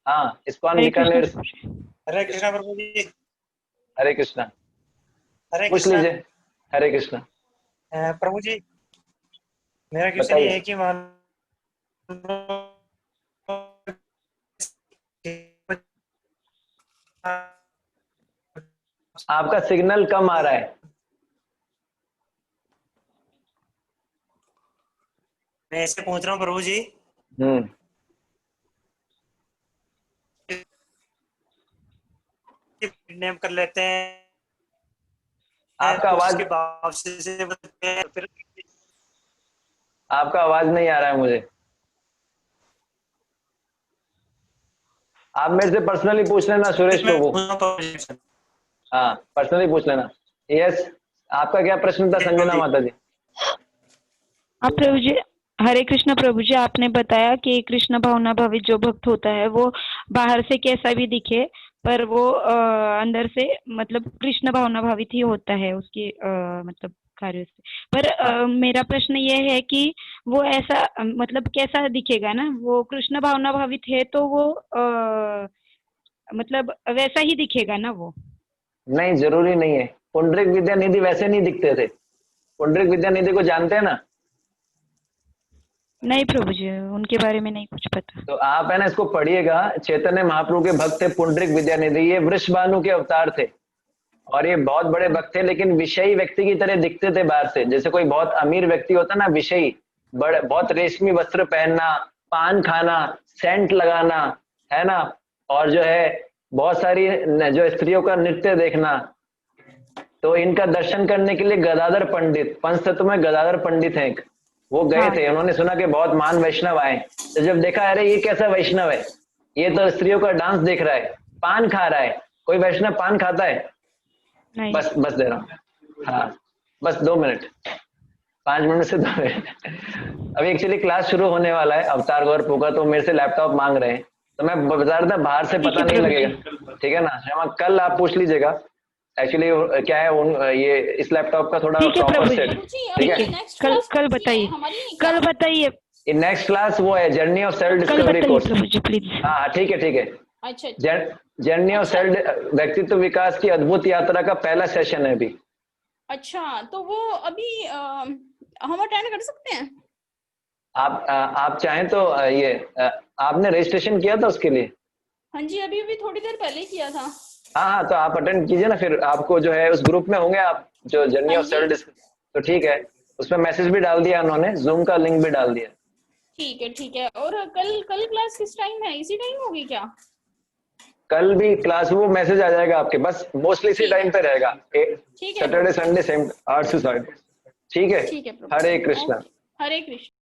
Speaker 1: हाँ, इस्कॉन बीकानेर।
Speaker 10: हरे कृष्णा प्रभु जी।
Speaker 1: हरे कृष्णा।
Speaker 10: हरे
Speaker 1: पूछ
Speaker 10: कृष्णा।
Speaker 1: लीजिए। हरे कृष्णा।
Speaker 10: प्रभु जी मेरा क्वेश्चन ये है कि
Speaker 1: आपका सिग्नल कम आ रहा है।
Speaker 10: मैं ऐसे पूछ रहा हूँ प्रभु जी। किडनैप कर लेते हैं,
Speaker 1: आपका आवाज
Speaker 10: फिर
Speaker 1: आपका आवाज नहीं आ रहा है मुझे। आप मेरे से पर्सनली पूछ लेना सुरेश प्रभु। हाँ, पर्सनली पूछ लेना। यस, आपका क्या प्रश्न था संजना माता जी?
Speaker 9: आप प्रभु जी, हरे कृष्ण प्रभु जी, आपने बताया कि कृष्ण भावना भावित जो भक्त होता है वो बाहर से कैसा भी दिखे पर वो अंदर से मतलब कृष्ण भावना भावित ही होता है उसके मतलब कार्यों से। पर मेरा प्रश्न ये है कि वो ऐसा मतलब कैसा दिखेगा ना, वो कृष्ण भावना भावित है तो वो मतलब वैसा ही दिखेगा ना वो?
Speaker 1: नहीं, जरूरी नहीं है। पुंडरीक विद्यानिधि वैसे नहीं दिखते थे। पुंडरीक विद्यानिधि को जानते हैं ना?
Speaker 9: नहीं प्रभु जी, उनके बारे में नहीं कुछ पता।
Speaker 1: तो आप है ना इसको पढ़िएगा। चैतन्य महाप्रभु के भक्त थे पुंडरीक विद्यानिधि, ये वृषभानु के अवतार थे और ये बहुत बड़े भक्त थे, लेकिन विषयी व्यक्ति की तरह दिखते थे बाहर से। जैसे कोई बहुत अमीर व्यक्ति होता ना, विषयी, बड़े बहुत रेशमी वस्त्र पहनना, पान खाना, सेंट लगाना, है ना, और जो है बहुत सारी जो स्त्रियों का नृत्य देखना। तो इनका दर्शन करने के लिए गदाधर पंडित, पंचतत्व में गदाधर पंडित हैं, वो गए थे। उन्होंने सुना कि बहुत महान वैष्णव आए, तो जब देखा अरे ये कैसा वैष्णव है, ये तो स्त्रियों का डांस देख रहा है, पान खा रहा है। कोई वैष्णव पान खाता है?
Speaker 9: नहीं।
Speaker 1: बस दे रहा हूँ। हाँ, बस 2 मिनट, 5 मिनट से 2 मिनट। अभी एक्चुअली क्लास शुरू होने वाला है अवतार गौर का, तो मेरे से लैपटॉप मांग रहे हैं, तो मैं बता रहा था बाहर से पता नहीं लगेगा, ठीक है ना। कल आप पूछ लीजिएगा। एक्चुअली क्या है ये इस लैपटॉप का थोड़ा प्रॉपर सेट, ठीक है।
Speaker 9: कल बताइए, कल बताइए।
Speaker 1: नेक्स्ट क्लास वो है journey of self discovery course. हाँ ठीक है।
Speaker 5: अच्छा,
Speaker 1: जर्नी ऑफ सेल्फ व्यक्तित्व विकास की अद्भुत यात्रा का पहला सेशन है अभी।
Speaker 5: अच्छा, तो वो अभी हम अटेंड कर सकते हैं?
Speaker 1: आप चाहें तो ये आपने रजिस्ट्रेशन किया था उसके लिए?
Speaker 5: हाँ जी, अभी थोड़ी देर पहले किया था।
Speaker 1: हाँ, तो आप अटेंड कीजिए ना, फिर आपको जो है उस ग्रुप में होंगे आप, जो जर्नी ऑफ सेल्फ डिस्कवरी, तो ठीक है, उसमें मैसेज भी डाल दिया उन्होंने, जूम का लिंक भी डाल दिया।
Speaker 5: ठीक है। और कल क्लास किस टाइम है? इसी टाइम होगी क्या?
Speaker 1: कल भी क्लास, वो मैसेज आ जाएगा आपके, बस मोस्टली इसी टाइम पे रहेगा, सैटरडे संडे सेम 8 से 8। ठीक है।
Speaker 5: ठीक है प्रभु।
Speaker 1: हरे कृष्णा।
Speaker 5: हरे कृष्ण।